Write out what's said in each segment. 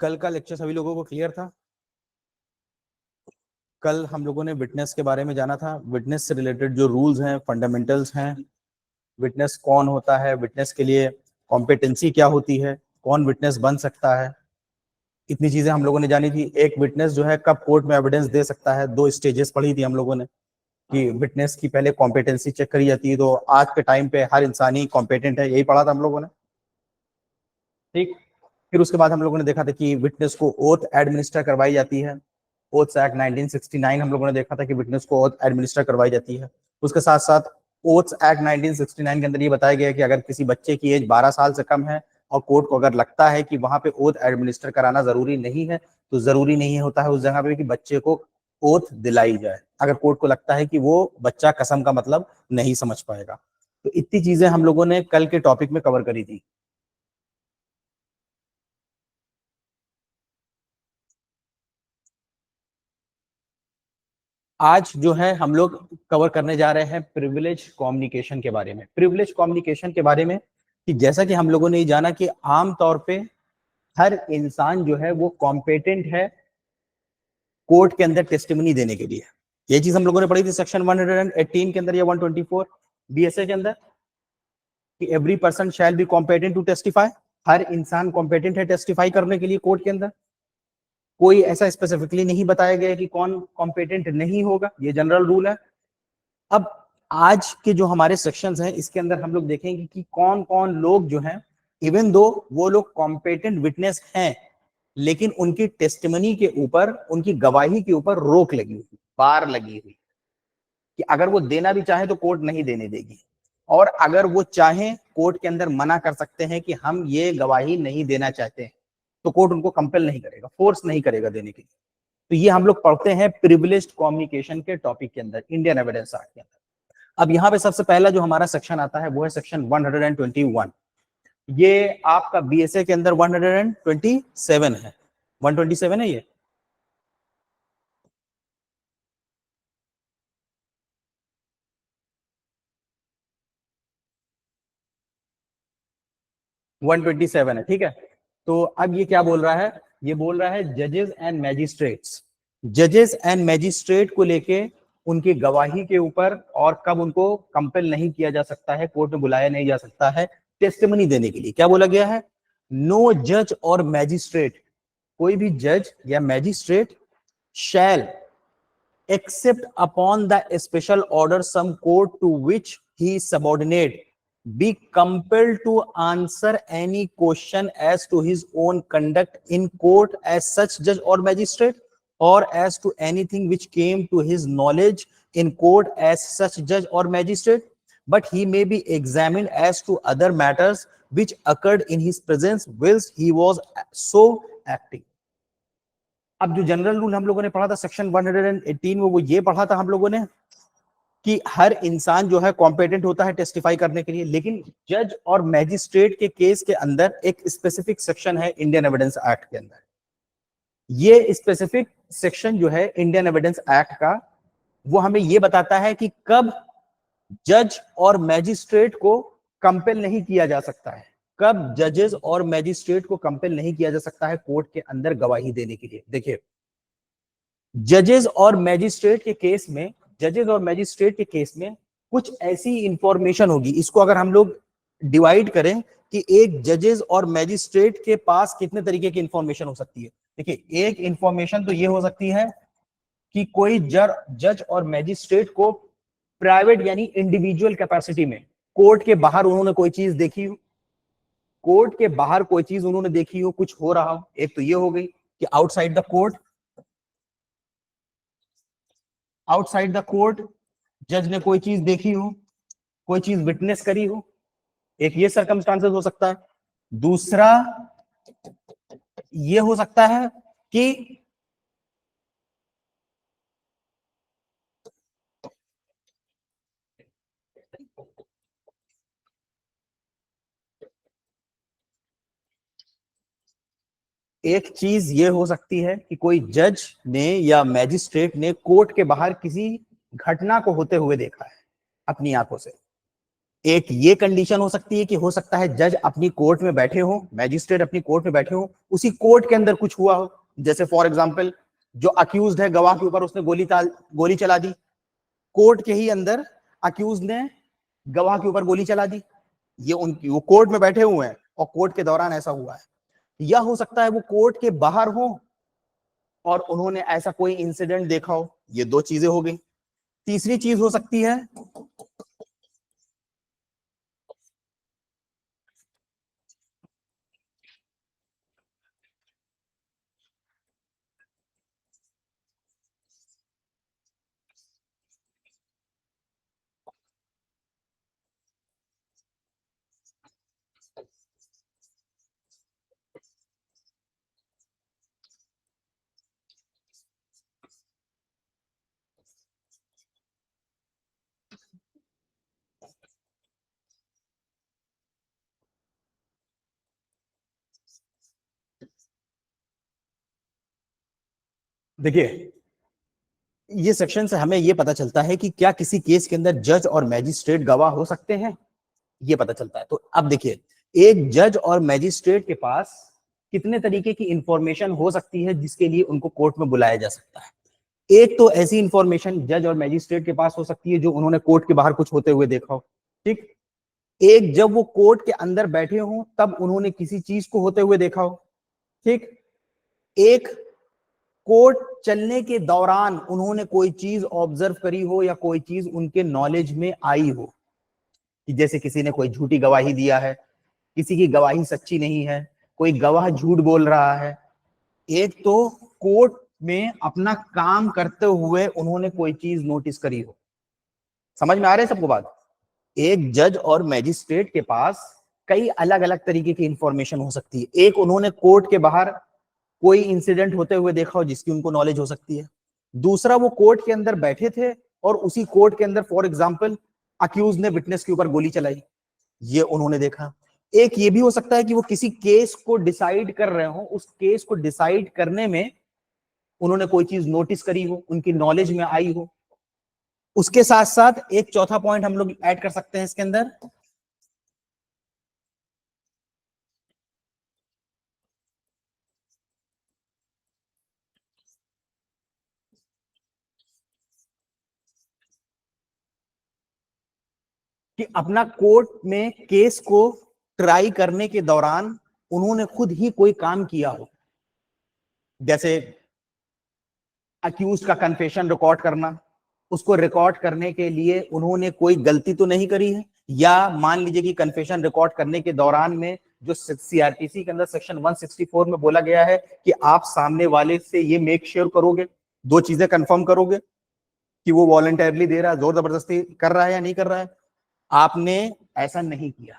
कल का लेक्चर सभी लोगों को क्लियर था? कल हम लोगों ने विटनेस के बारे में जाना था। विटनेस से रिलेटेड जो रूल्स हैं, फंडामेंटल्स हैं, विटनेस कौन होता है, विटनेस के लिए कॉम्पिटेंसी क्या होती है, कौन विटनेस बन सकता है, इतनी चीजें हम लोगों ने जानी थी। एक विटनेस जो है कब कोर्ट में एविडेंस दे सकता है, 2 स्टेजेस पढ़ी थी हम लोगों ने कि विटनेस की पहले कॉम्पिटेंसी चेक करी जाती है। तो आज के टाइम पे हर इंसान ही कॉम्पिटेंट है, यही पढ़ा था हम लोगों ने, ठीक। फिर उसके बाद हम लोगों ने देखा था कि विटनेस को ओथ एडमिनिस्टर करवाई जाती है। ओथ एक्ट 1969 हम लोगों ने देखा था कि विटनेस को ओथ एडमिनिस्टर करवाई जाती है। उसके साथ साथ ओथ एक्ट 1969 के अंदर ये बताया गया कि अगर किसी बच्चे की एज 12 साल से कम है और कोर्ट को अगर लगता है कि वहां पे ओथ एडमिनिस्टर कराना जरूरी नहीं है, तो जरूरी नहीं होता है उस जगह पे कि बच्चे को ओथ दिलाई जाए, अगर कोर्ट को लगता है कि वो बच्चा कसम का मतलब नहीं समझ पाएगा। तो इतनी चीजें हम लोगों ने कल के टॉपिक में कवर करी थी। आज जो है हम लोग कवर करने जा रहे हैं प्रिविलेज कम्युनिकेशन के बारे में। प्रिविलेज कम्युनिकेशन के बारे में कि जैसा कि हम लोगों ने ये जाना कि आम तौर पे हर इंसान जो है वो कॉम्पिटेंट है कोर्ट के अंदर टेस्टिमनी देने के लिए। ये चीज हम लोगों ने पढ़ी थी सेक्शन 118 के अंदर या 124 बीएसए के अंदर कि every person shall be competent to testify. हर इंसान कॉम्पिटेंट है टेस्टिफाई करने के लिए कोर्ट के अंदर। कोई ऐसा स्पेसिफिकली नहीं बताया गया कि कौन कॉम्पिटेंट नहीं होगा, ये जनरल रूल है। अब आज के जो हमारे सेक्शंस हैं इसके अंदर हम लोग देखेंगे कि कौन कौन लोग जो हैं, इवन दो वो लोग कॉम्पिटेंट विटनेस हैं, लेकिन उनकी टेस्टिमनी के ऊपर, उनकी गवाही के ऊपर रोक लगी हुई, बार लगी हुई कि अगर वो देना भी चाहे तो कोर्ट नहीं देने देगी, और अगर वो चाहे कोर्ट के अंदर मना कर सकते हैं कि हम ये गवाही नहीं देना चाहते हैं, तो कोर्ट उनको कंपेल नहीं करेगा, फोर्स नहीं करेगा देने के लिए। तो ये हम लोग पढ़ते हैं प्रिविलेज्ड कम्युनिकेशन के टॉपिक के अंदर, इंडियन एविडेंस एक्ट के अंदर। अब यहाँ पे सबसे पहला जो हमारा सेक्शन आता है वो है सेक्शन 121। ये आपका बीएसए के अंदर 127 है, 127 है ये। वन 127 है, ठीक है। तो अब ये क्या बोल रहा है, ये बोल रहा है जजेस एंड मैजिस्ट्रेट्स, जजेस एंड मैजिस्ट्रेट को लेके उनकी गवाही के ऊपर और कब उनको कंपेल नहीं किया जा सकता है, कोर्ट में बुलाया नहीं जा सकता है टेस्टिमनी देने के लिए। क्या बोला गया है, नो जज और मैजिस्ट्रेट, कोई भी जज या magistrate shell except upon the special order some court to which he is subordinate be compelled to answer any question as to his own conduct in court as such judge or magistrate, or as to anything which came to his knowledge in court as such judge or magistrate, but he may be examined as to other matters which occurred in his presence whilst he was so acting। अब जो general rule हम लोगों ने पढ़ा था section 118 में, वो ये पढ़ा था हम लोगों ने कि हर इंसान जो है कॉम्पिटेंट होता है टेस्टिफाई करने के लिए, लेकिन जज और मैजिस्ट्रेट के केस के अंदर एक स्पेसिफिक सेक्शन है इंडियन एविडेंस एक्ट के अंदर। ये स्पेसिफिक सेक्शन जो है इंडियन एविडेंस एक्ट का, वो हमें ये बताता है कि कब जज और मैजिस्ट्रेट को कंपेल नहीं किया जा सकता है, कब जजेस और मैजिस्ट्रेट को कंपेल नहीं किया जा सकता है कोर्ट के अंदर गवाही देने के लिए। देखिए, जजेस और मैजिस्ट्रेट के केस में, जजेस और मैजिस्ट्रेट के केस में कुछ ऐसी इंफॉर्मेशन होगी, इसको अगर हम लोग डिवाइड करें कि एक जजेस और मैजिस्ट्रेट के पास कितने तरीके की इंफॉर्मेशन हो सकती है। देखिए, एक इंफॉर्मेशन तो ये हो सकती है कि कोई जज और मैजिस्ट्रेट को प्राइवेट यानी इंडिविजुअल कैपेसिटी में कोर्ट के बाहर उन्होंने कोई चीज देखी हो, कोर्ट के बाहर कोई चीज उन्होंने देखी हो, कुछ हो रहा हो। एक तो ये हो गई कि outside the court, outside the court जज ने कोई चीज देखी हो, कोई चीज विटनेस करी हो, एक ये सर्कमस्टांसेस हो सकता है। दूसरा ये हो सकता है कि एक चीज ये हो सकती है कि कोई जज ने या मैजिस्ट्रेट ने कोर्ट के बाहर किसी घटना को होते हुए देखा है अपनी आंखों से। एक ये कंडीशन हो सकती है कि हो सकता है जज अपनी कोर्ट में बैठे हो, मैजिस्ट्रेट अपनी कोर्ट में बैठे हो, उसी कोर्ट के अंदर कुछ हुआ हो, जैसे फॉर एग्जांपल जो अक्यूज्ड है गवाह के ऊपर उसने गोली चला दी, कोर्ट के ही अंदर अक्यूज ने गवाह के ऊपर गोली चला दी, ये उनकी वो कोर्ट में बैठे हुए हैं और कोर्ट के दौरान ऐसा हुआ है। या हो सकता है वो कोर्ट के बाहर हो और उन्होंने ऐसा कोई इंसिडेंट देखा हो, ये दो चीजें हो गई। तीसरी चीज हो सकती है, देखिए ये सेक्शन से हमें ये पता चलता है कि क्या किसी केस के अंदर जज और मैजिस्ट्रेट गवाह हो सकते हैं, ये पता चलता है। तो अब देखिए एक जज और मैजिस्ट्रेट के पास कितने तरीके की इंफॉर्मेशन हो सकती है जिसके लिए उनको कोर्ट में बुलाया जा सकता है। एक तो ऐसी इंफॉर्मेशन जज और मैजिस्ट्रेट के पास हो सकती है जो उन्होंने कोर्ट के बाहर कुछ होते हुए देखा हो, ठीक। एक जब वो कोर्ट के अंदर बैठे हो तब उन्होंने किसी चीज को होते हुए देखा हो, ठीक। एक कोर्ट चलने के दौरान उन्होंने कोई चीज ऑब्जर्व करी हो या कोई चीज उनके नॉलेज में आई हो, कि जैसे किसी ने कोई झूठी गवाही दिया है, किसी की गवाही सच्ची नहीं है, कोई गवाह झूठ बोल रहा है। एक तो कोर्ट में अपना काम करते हुए उन्होंने कोई चीज नोटिस करी हो। समझ में आ रहा है सबको बात? एक जज और मैजिस्ट्रेट के पास कई अलग अलग तरीके की इंफॉर्मेशन हो सकती है। एक उन्होंने कोर्ट के बाहर कोई इंसिडेंट होते हुए देखा हो जिसकी उनको नॉलेज हो सकती है। दूसरा वो कोर्ट के अंदर बैठे थे और उसी कोर्ट के अंदर फॉर एग्जांपल अक्यूज ने विटनेस के ऊपर गोली चलाई, ये उन्होंने देखा। एक ये भी हो सकता है कि वो किसी केस को डिसाइड कर रहे हो, उस केस को डिसाइड करने में उन्होंने कोई चीज नोटिस करी हो, उनकी नॉलेज में आई हो। उसके साथ साथ एक चौथा पॉइंट हम लोग ऐड कर सकते हैं इसके अंदर, कि अपना कोर्ट में केस को ट्राई करने के दौरान उन्होंने खुद ही कोई काम किया हो, जैसे अक्यूज का कन्फेशन रिकॉर्ड करना, उसको रिकॉर्ड करने के लिए उन्होंने कोई गलती तो नहीं करी है, या मान लीजिए कि कन्फेशन रिकॉर्ड करने के दौरान में जो सीआरपीसी के अंदर सेक्शन 164 में बोला गया है कि आप सामने वाले से ये मेक श्योर करोगे, दो चीजें कंफर्म करोगे कि वो वॉलंटरली दे रहा है, जोर जबरदस्ती कर रहा है या नहीं कर रहा है, आपने ऐसा नहीं किया।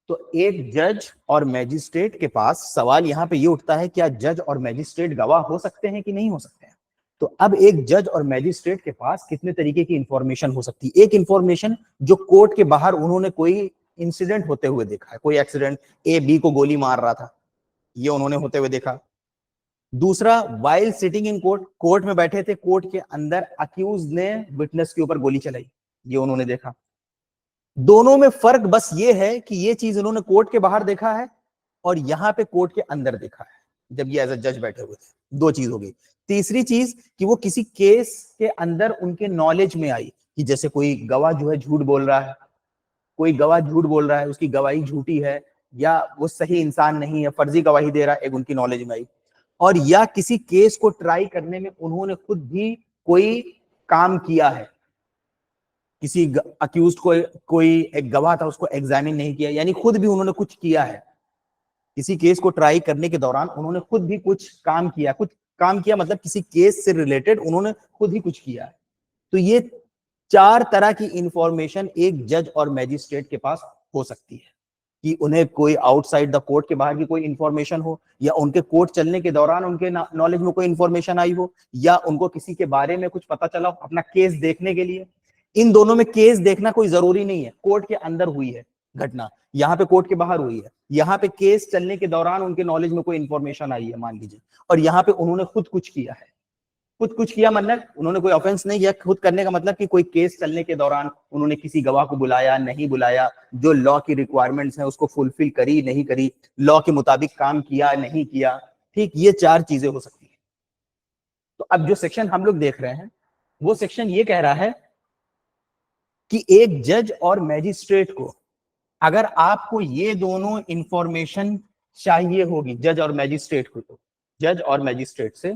तो एक जज और मैजिस्ट्रेट के पास सवाल यहां पे ये उठता है, क्या जज और मैजिस्ट्रेट गवाह हो सकते हैं कि नहीं हो सकते हैं। तो अब एक जज और मैजिस्ट्रेट के पास कितने तरीके की इंफॉर्मेशन हो सकती है। एक इंफॉर्मेशन जो कोर्ट के बाहर उन्होंने कोई इंसिडेंट होते हुए देखा है, कोई एक्सीडेंट, ए बी को गोली मार रहा था, ये उन्होंने होते हुए देखा। दूसरा, while sitting in court, court में बैठे थे, कोर्ट के अंदर अक्यूज ने विटनेस के ऊपर गोली चलाई, ये उन्होंने देखा। दोनों में फर्क बस ये है कि ये चीज उन्होंने कोर्ट के बाहर देखा है और यहां पे कोर्ट के अंदर देखा है जब ये एज अ जज बैठे हुए थे। दो चीज हो गई। तीसरी चीज कि वो किसी केस के अंदर उनके नॉलेज में आई, कि जैसे कोई गवाह जो है झूठ बोल रहा है, कोई गवाह झूठ बोल रहा है, उसकी गवाही झूठी है या वो सही इंसान नहीं है, फर्जी गवाही दे रहा है, एक उनकी नॉलेज में आई। और या किसी केस को ट्राई करने में उन्होंने खुद भी कोई काम किया है, किसी अक्यूज को, कोई एक गवाह था उसको एग्जामिन नहीं किया, यानी खुद भी उन्होंने कुछ किया है। किसी केस को ट्राई करने के दौरान उन्होंने खुद भी कुछ काम किया, कुछ काम किया मतलब किसी केस से रिलेटेड उन्होंने खुद ही कुछ किया है। तो ये चार तरह की इंफॉर्मेशन एक जज और मैजिस्ट्रेट के पास हो सकती है, कि उन्हें कोई आउटसाइड द कोर्ट के बाहर की कोई इंफॉर्मेशन हो, या उनके कोर्ट चलने के दौरान उनके नॉलेज में कोई इंफॉर्मेशन आई हो, या उनको किसी के बारे में कुछ पता चला हो अपना केस देखने के लिए। इन दोनों में केस देखना कोई जरूरी नहीं है, कोर्ट के अंदर हुई है घटना, यहाँ पे कोर्ट के बाहर हुई है, यहाँ पे केस चलने के दौरान उनके नॉलेज में कोई इंफॉर्मेशन आई है मान लीजिए, और यहाँ पे उन्होंने खुद कुछ किया है। खुद कुछ किया मतलब उन्होंने कोई ऑफेंस नहीं किया, खुद करने का मतलब कि कोई केस चलने के दौरान उन्होंने किसी गवाह को बुलाया नहीं बुलाया, जो लॉ की रिक्वायरमेंट्स हैं उसको फुलफिल करी नहीं करी, लॉ के मुताबिक काम किया नहीं किया। ठीक, ये 4 चीजें हो सकती है। तो अब जो सेक्शन हम लोग देख रहे हैं वो सेक्शन ये कह रहा है कि एक जज और मैजिस्ट्रेट को अगर आपको ये दोनों इंफॉर्मेशन चाहिए होगी, जज और मैजिस्ट्रेट को, तो जज और मैजिस्ट्रेट से,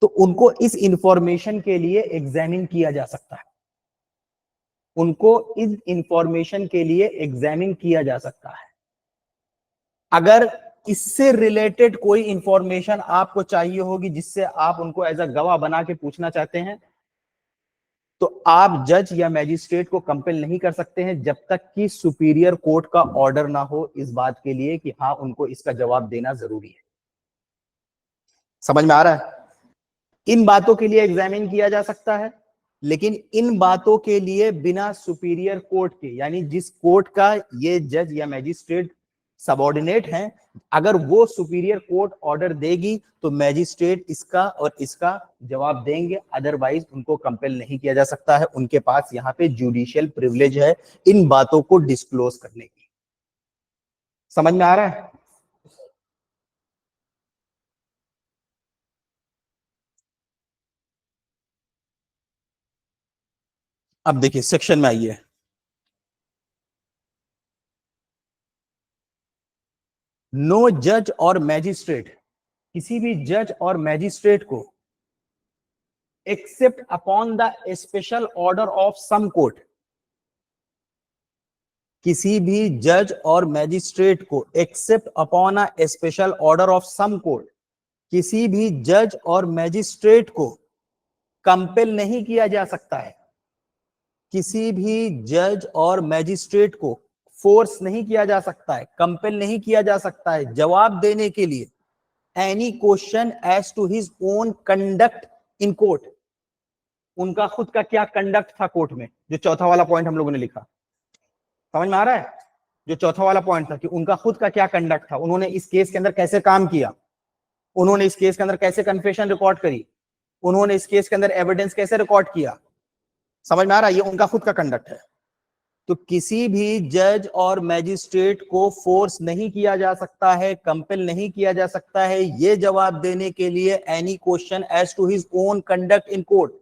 तो उनको इस इंफॉर्मेशन के लिए एग्जामिन किया जा सकता है, उनको इस इंफॉर्मेशन के लिए एग्जामिन किया जा सकता है। अगर इससे रिलेटेड कोई इंफॉर्मेशन आपको चाहिए होगी जिससे आप उनको एज अ गवाह बना के पूछना चाहते हैं, तो आप जज या मैजिस्ट्रेट को कंपेल नहीं कर सकते हैं जब तक कि सुपीरियर कोर्ट का ऑर्डर ना हो इस बात के लिए कि हाँ उनको इसका जवाब देना जरूरी है। समझ में आ रहा है? इन बातों के लिए एग्जामिन किया जा सकता है, लेकिन इन बातों के लिए बिना सुपीरियर कोर्ट के, यानी जिस कोर्ट का ये जज या मैजिस्ट्रेट सबऑर्डिनेट हैं, अगर वो सुपीरियर कोर्ट ऑर्डर देगी तो मैजिस्ट्रेट इसका और इसका जवाब देंगे, अदरवाइज उनको कंपेल नहीं किया जा सकता है। उनके पास यहाँ पे जुडिशियल प्रिविलेज है इन बातों को डिस्क्लोज करने की। समझ में आ रहा है? अब देखिए सेक्शन में आइए। नो जज और मैजिस्ट्रेट, किसी भी जज और मैजिस्ट्रेट को except upon the special order of some court, किसी भी जज और मैजिस्ट्रेट को except upon a special order of some court, किसी भी जज और मैजिस्ट्रेट को कंपेल नहीं किया जा सकता है, किसी भी जज और मैजिस्ट्रेट को फोर्स नहीं किया जा सकता है, कंपेल नहीं किया जा सकता है जवाब देने के लिए any question as to his own conduct in court, उनका खुद का क्या कंडक्ट था कोर्ट में, जो चौथा वाला पॉइंट हम लोगों ने लिखा। समझ में आ रहा है? जो चौथा वाला पॉइंट था कि उनका खुद का क्या कंडक्ट था, उन्होंने इस केस के अंदर कैसे काम किया, उन्होंने इस केस के अंदर कैसे कन्फेशन रिकॉर्ड करी, उन्होंने इस केस के अंदर एविडेंस कैसे रिकॉर्ड किया। समझ में आ रहा है? ये उनका खुद का कंडक्ट है। तो किसी भी जज और मैजिस्ट्रेट को फोर्स नहीं किया जा सकता है, कंपेल नहीं किया जा सकता है ये जवाब देने के लिए any question as to his own conduct in court,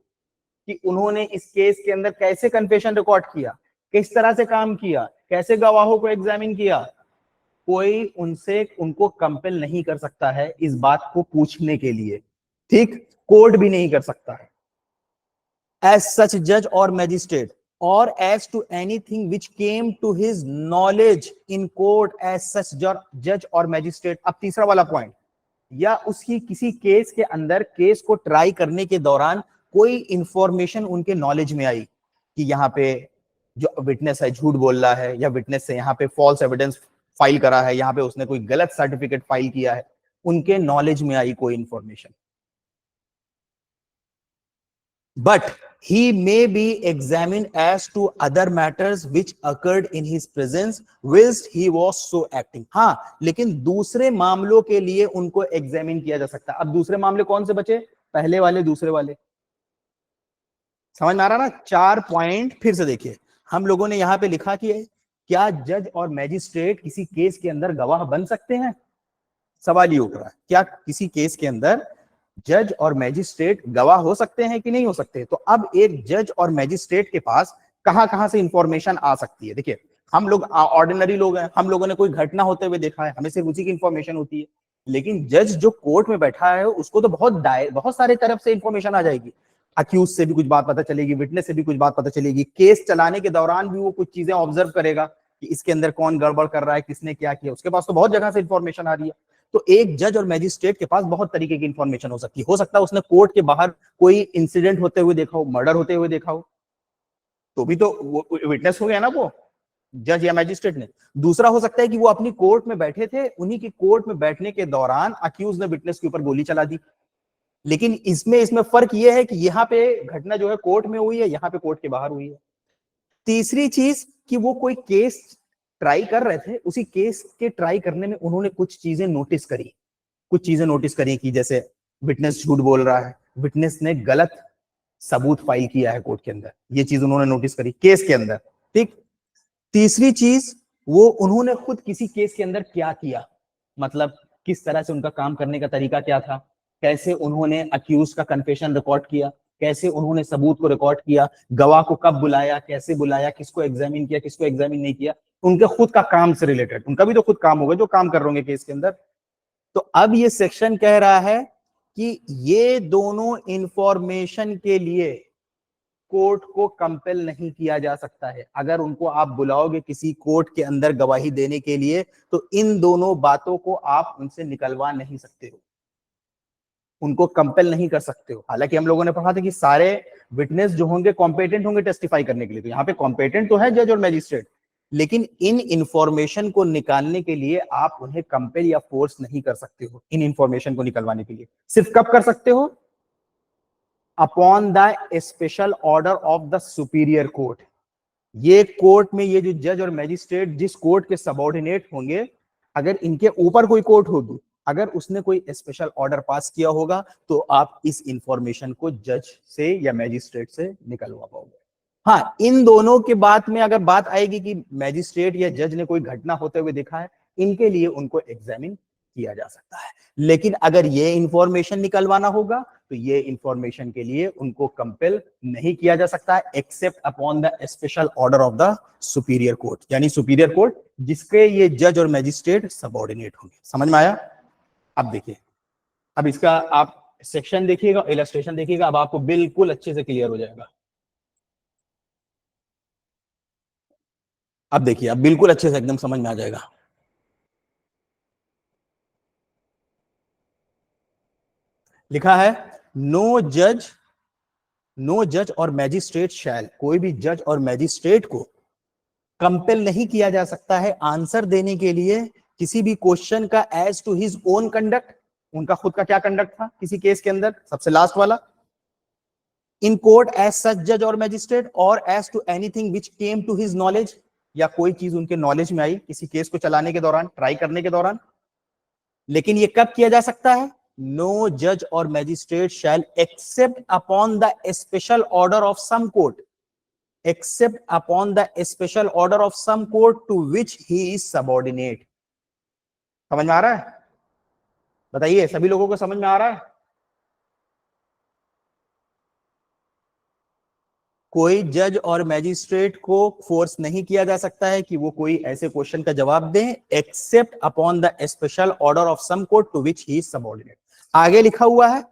कि उन्होंने इस केस के अंदर कैसे कन्फेशन रिकॉर्ड किया, किस तरह से काम किया, कैसे गवाहों को एग्जामिन किया। कोई उनसे उनको कंपेल नहीं कर सकता है इस बात को पूछने के लिए। ठीक, कोर्ट भी नहीं कर सकता है। एज सच जज और magistrate or as to anything which came to his knowledge in court as such judge or magistrate। अब तीसरा वाला पॉइंट, या उसकी किसी केस के अंदर केस को ट्राई करने के दौरान कोई इंफॉर्मेशन उनके नॉलेज में आई कि यहाँ पे जो विटनेस है झूठ बोल रहा है, या विटनेस से यहाँ पे फॉल्स एविडेंस फाइल करा है, यहाँ पे उसने कोई गलत सर्टिफिकेट फाइल किया है, उनके नॉलेज में आई कोई information, but he may be examined as to other matters which occurred in his presence whilst he was so acting। हाँ, लेकिन दूसरे मामलों के लिए उनको एग्जामिन किया जा सकता है। अब दूसरे मामले कौन से बचे? पहले वाले, दूसरे वाले। समझ में आ रहा ना? 4 पॉइंट फिर से देखिए। हम लोगों ने यहां पे लिखा कि क्या जज और मैजिस्ट्रेट किसी केस के अंदर गवाह बन सकते हैं? सवाल ये उठ रहा है, क्या किसी केस के अंदर जज और मैजिस्ट्रेट गवाह हो सकते हैं कि नहीं हो सकते? तो अब एक जज और मैजिस्ट्रेट के पास कहां कहां से इंफॉर्मेशन आ सकती है? देखिए, हम लोग ऑर्डिनरी लोग हैं, हम लोगों ने कोई घटना होते हुए देखा है, हमें सिर्फ उसी की इंफॉर्मेशन होती है। लेकिन जज जो कोर्ट में बैठा है उसको तो बहुत सारे तरफ से इंफॉर्मेशन आ जाएगी। अक्यूज से भी कुछ बात पता चलेगी, विटनेस से भी कुछ बात पता चलेगी, केस चलाने के दौरान भी वो कुछ चीजें ऑब्जर्व करेगा कि इसके अंदर कौन गड़बड़ कर रहा है, किसने क्या किया, उसके पास तो बहुत जगह से इंफॉर्मेशन आ रही है। तो एक जज और मैजिस्ट्रेट के पास बहुत तरीके की इंफॉर्मेशन हो सकती है। हो सकता है उसने कोर्ट के बाहर कोई इंसिडेंट होते हुए देखा हो, मर्डर होते हुए देखा हो, तो भी तो विटनेस हो गया ना वो जज या मैजिस्ट्रेट ने। दूसरा हो सकता है कि वो अपनी कोर्ट में बैठे थे, उन्हीं की कोर्ट में बैठने के दौरान अक्यूज ने विटनेस के ऊपर गोली चला दी। लेकिन इसमें फर्क ये है कि यहाँ पे घटना जो है कोर्ट में हुई है, यहाँ पे कोर्ट के बाहर हुई है। तीसरी चीज कि वो कोई केस ट्राई कर रहे थे, उसी केस के ट्राई करने में उन्होंने कुछ चीजें नोटिस करी, कुछ चीजें नोटिस करी कि जैसे विटनेस झूठ बोल रहा है, विटनेस ने गलत सबूत फाइल किया है कोर्ट के अंदर, ये चीज उन्होंने नोटिस करी केस के अंदर। ठीक। तीसरी चीज, वो उन्होंने खुद किसी केस के अंदर क्या किया, मतलब किस तरह से उनका काम करने का तरीका क्या था, कैसे उन्होंने अक्यूज का कन्फेशन रिकॉर्ड किया, कैसे उन्होंने सबूत को रिकॉर्ड किया, गवाह को कब बुलाया, कैसे बुलाया, किसको एग्जामिन किया, किसको एग्जामिन नहीं किया, उनके खुद का काम से रिलेटेड, उनका भी तो खुद काम होगा जो काम कर रहे होंगे केस के अंदर। तो अब ये सेक्शन कह रहा है कि ये दोनों इंफॉर्मेशन के लिए कोर्ट को कंपेल नहीं किया जा सकता है। अगर उनको आप बुलाओगे किसी कोर्ट के अंदर गवाही देने के लिए, तो इन दोनों बातों को आप उनसे निकलवा नहीं सकते हो, उनको कंपेल नहीं कर सकते हो। हालांकि हम लोगों ने पढ़ा था कि सारे विटनेस जो होंगे कॉम्पिटेंट होंगे टेस्टिफाई करने के लिए, तो यहाँ पे कॉम्पिटेंट तो है जज और मैजिस्ट्रेट, लेकिन इन इंफॉर्मेशन को निकालने के लिए आप उन्हें कंपेल या फोर्स नहीं कर सकते हो। इन इंफॉर्मेशन को निकलवाने के लिए सिर्फ कब कर सकते हो, upon the special order of the superior court. ये कोर्ट में ये जो जज और मैजिस्ट्रेट जिस कोर्ट के सबऑर्डिनेट होंगे, अगर इनके ऊपर कोई कोर्ट होगी, अगर उसने कोई स्पेशल ऑर्डर पास किया होगा, तो आप इस इंफॉर्मेशन को जज से या मैजिस्ट्रेट से निकलवा पाओगे। हाँ, इन दोनों के बाद में अगर बात आएगी कि मैजिस्ट्रेट या जज ने कोई घटना होते हुए देखा है, इनके लिए उनको एग्जामिन किया जा सकता है। लेकिन अगर ये इंफॉर्मेशन निकलवाना होगा, तो ये इंफॉर्मेशन के लिए उनको कंपेल नहीं किया जा सकता है, except upon the special order of the superior court, यानी सुपीरियर कोर्ट जिसके ये जज और मैजिस्ट्रेट सबऑर्डिनेट होंगे। समझ में आया? अब देखिए, अब इसका आप सेक्शन देखिएगा, इलस्ट्रेशन देखिएगा, अब आपको बिल्कुल अच्छे से क्लियर हो जाएगा। अब देखिए, अब बिल्कुल अच्छे से एकदम समझ में आ जाएगा। लिखा है नो जज और मैजिस्ट्रेट शैल, कोई भी जज और मैजिस्ट्रेट को कंपेल नहीं किया जा सकता है आंसर देने के लिए किसी भी क्वेश्चन का as to his own conduct, उनका खुद का क्या कंडक्ट था किसी केस के अंदर, सबसे लास्ट वाला, इन कोर्ट एज सच जज और मैजिस्ट्रेट, और as to anything which came to his knowledge, या कोई चीज उनके नॉलेज में आई किसी केस को चलाने के दौरान, ट्राई करने के दौरान। लेकिन ये कब किया जा सकता है, नो जज और magistrate shall except upon the special order of some court, except upon the special order of some court to which he is subordinate। समझ में आ रहा है? बताइए, सभी लोगों को समझ में आ रहा है? कोई जज और मैजिस्ट्रेट को फोर्स नहीं किया जा सकता है कि वो कोई ऐसे क्वेश्चन का जवाब दें, except upon the special order of some court to which he is subordinate. आगे लिखा हुआ है,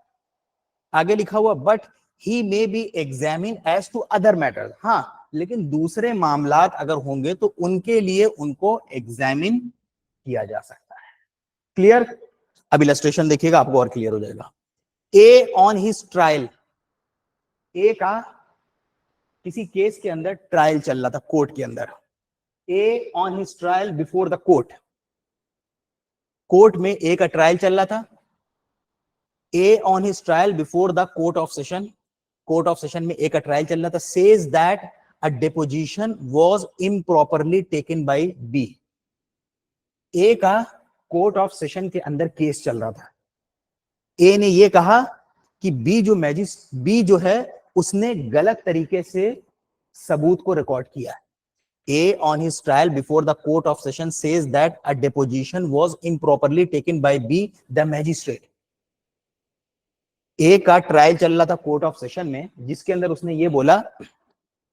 आगे लिखा हुआ, but he may be examine as to other matters. हाँ, लेकिन दूसरे मामलात अगर होंगे तो उनके लिए उनको एग्जामिन किया जा सकता है। क्लियर? अब इलस्ट्रेशन देखिएगा, आपको और क्लियर हो जाएगा। ए ऑन हिज ट्रायल, ए का किसी केस के अंदर ट्रायल चल रहा था कोर्ट के अंदर। A on his trial before the court, court में ए का ट्रायल चल रहा था। A on his trial before the court of session, court of session में ए का ट्रायल चल रहा था, says that a deposition was improperly taken by B। A का कोर्ट ऑफ सेशन के अंदर केस चल रहा था। ए ने ये कहा कि बी जो है उसने गलत तरीके से सबूत को रिकॉर्ड किया है। A on his trial before the court of session says that a deposition was improperly taken by B the magistrate। A का ट्रायल चल रहा था कोर्ट ऑफ सेशन में, जिसके अंदर उसने ये बोला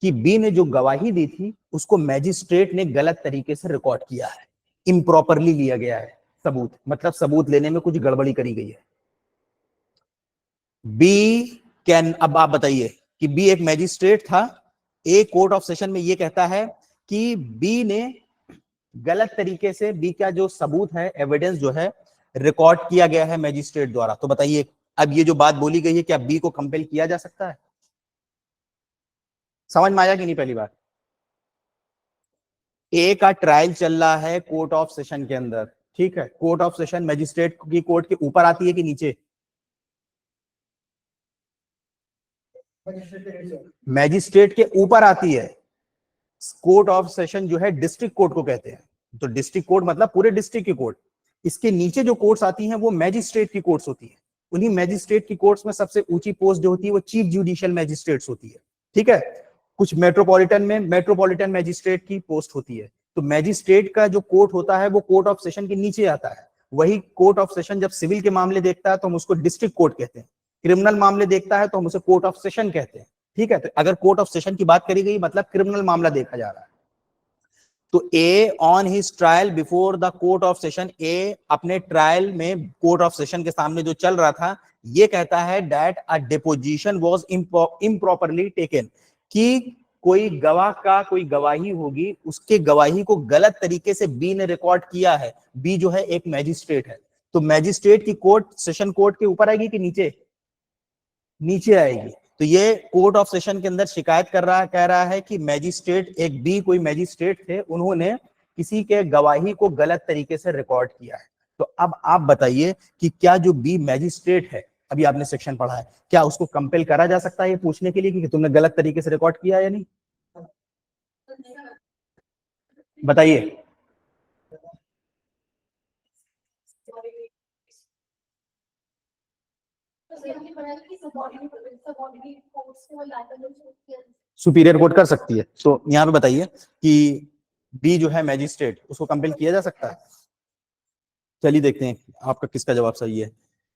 कि बी ने जो गवाही दी थी उसको मैजिस्ट्रेट ने गलत तरीके से रिकॉर्ड किया है, इम्प्रॉपरली लिया गया है सबूत, मतलब सबूत लेने में कुछ गड़बड़ी करी गई है। बी कैन, अब आप बताइए कि बी एक मैजिस्ट्रेट था, ए कोर्ट ऑफ सेशन में ये कहता है कि बी ने गलत तरीके से बी का जो सबूत है, एविडेंस जो है, रिकॉर्ड किया गया है मैजिस्ट्रेट द्वारा। तो बताइए, अब ये जो बात बोली गई है, क्या बी को कंपेल किया जा सकता है? समझ में आया कि नहीं? पहली बार, ए का ट्रायल चल रहा है कोर्ट ऑफ सेशन के अंदर, ठीक है। कोर्ट ऑफ सेशन मैजिस्ट्रेट की कोर्ट के ऊपर आती है कि नीचे? मैजिस्ट्रेट के ऊपर आती है। कोर्ट ऑफ सेशन जो है डिस्ट्रिक्ट कोर्ट को कहते हैं, तो डिस्ट्रिक्ट कोर्ट मतलब पूरे डिस्ट्रिक्ट की कोर्ट। इसके नीचे जो कोर्ट्स आती हैं वो मैजिस्ट्रेट की कोर्ट्स होती है। उन्हीं मैजिस्ट्रेट की कोर्ट्स में सबसे ऊंची पोस्ट जो होती है वो चीफ जुडिशियल मैजिस्ट्रेट्स होती है, ठीक है। कुछ मेट्रोपॉलिटन में मेट्रोपॉलिटन मैजिस्ट्रेट की पोस्ट होती है। तो मैजिस्ट्रेट का जो कोर्ट होता है वो कोर्ट ऑफ सेशन के नीचे आता है। वही कोर्ट ऑफ सेशन जब सिविल के मामले देखता है तो हम उसको डिस्ट्रिक्ट कोर्ट कहते हैं, क्रिमिनल मामले देखता है तो हम उसे कोर्ट ऑफ सेशन कहते हैं, ठीक है। तो अगर कोर्ट ऑफ सेशन की बात करी गई मतलब क्रिमिनल मामला देखा जा रहा है। तो A on his trial before the court of session, A अपने ट्रायल में कोर्ट ऑफ सेशन के सामने जो चल रहा था ये कहता है that a deposition was improperly taken, कि कोई गवाह का कोई गवाही होगी, उसके गवाही को गलत तरीके से बी ने रिकॉर्ड किया है। बी जो है एक मैजिस्ट्रेट है। तो मैजिस्ट्रेट की कोर्ट सेशन कोर्ट के ऊपर आएगी कि नीचे? नीचे आएगी। तो ये कोर्ट ऑफ सेशन के अंदर शिकायत कर रहा है, कह रहा है कि मैजिस्ट्रेट एक बी कोई मैजिस्ट्रेट थे, उन्होंने किसी के गवाही को गलत तरीके से रिकॉर्ड किया है। तो अब आप बताइए कि क्या जो बी मैजिस्ट्रेट है, अभी आपने सेक्शन पढ़ा है, क्या उसको कंपेल करा जा सकता है ये पूछने के लिए कि तुमने गलत तरीके से रिकॉर्ड किया है या नहीं? बताइए। सुपीरियर कोर्ट कर सकती है। तो यहाँ पे बताइए कि बी जो है मैजिस्ट्रेट, उसको कंपेल किया जा सकता है? चलिए देखते हैं आपका किसका जवाब सही है।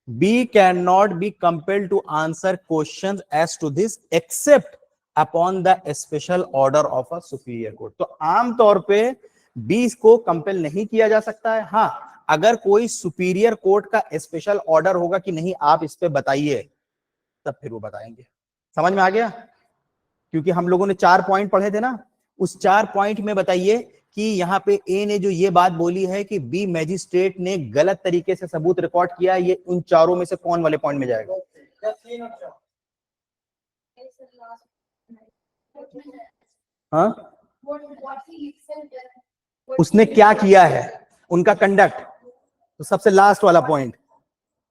Be can not be compelled to answer questions as to this except upon the special order of a superior court. तो आमतौर पे बी को कंपेल नहीं किया जा सकता है। हाँ, अगर कोई सुपीरियर कोर्ट का स्पेशल ऑर्डर होगा कि नहीं आप इस पे बताइए, तब फिर वो बताएंगे। समझ में आ गया? क्योंकि हम लोगों ने 4 पॉइंट पढ़े थे ना, उस 4 पॉइंट में बताइए कि यहाँ पे ए ने जो ये बात बोली है कि बी मैजिस्ट्रेट ने गलत तरीके से सबूत रिकॉर्ड किया, ये उन चारों में से कौन वाले पॉइंट में जाएगा? हाँ, उसने क्या किया है, उनका कंडक्ट। तो सबसे लास्ट वाला पॉइंट,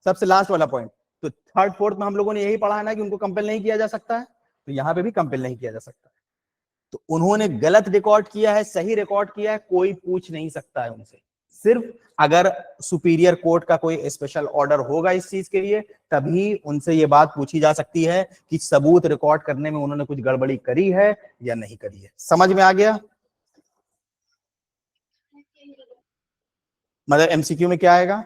सबसे लास्ट वाला पॉइंट। तो थर्ड फोर्थ में हम लोगों ने यही पढ़ा है ना कि उनको कंपेल नहीं किया जा सकता है, तो यहाँ पे भी कंपेल नहीं किया जा सकता। तो उन्होंने गलत रिकॉर्ड किया है, सही रिकॉर्ड किया है, कोई पूछ नहीं सकता है उनसे। सिर्फ अगर सुपीरियर कोर्ट का कोई स्पेशल ऑर्डर होगा इस चीज के लिए, तभी उनसे ये बात पूछी जा सकती है कि सबूत रिकॉर्ड करने में उन्होंने कुछ गड़बड़ी करी है या नहीं करी है। समझ में आ गया? मतलब एमसीक्यू में क्या आएगा?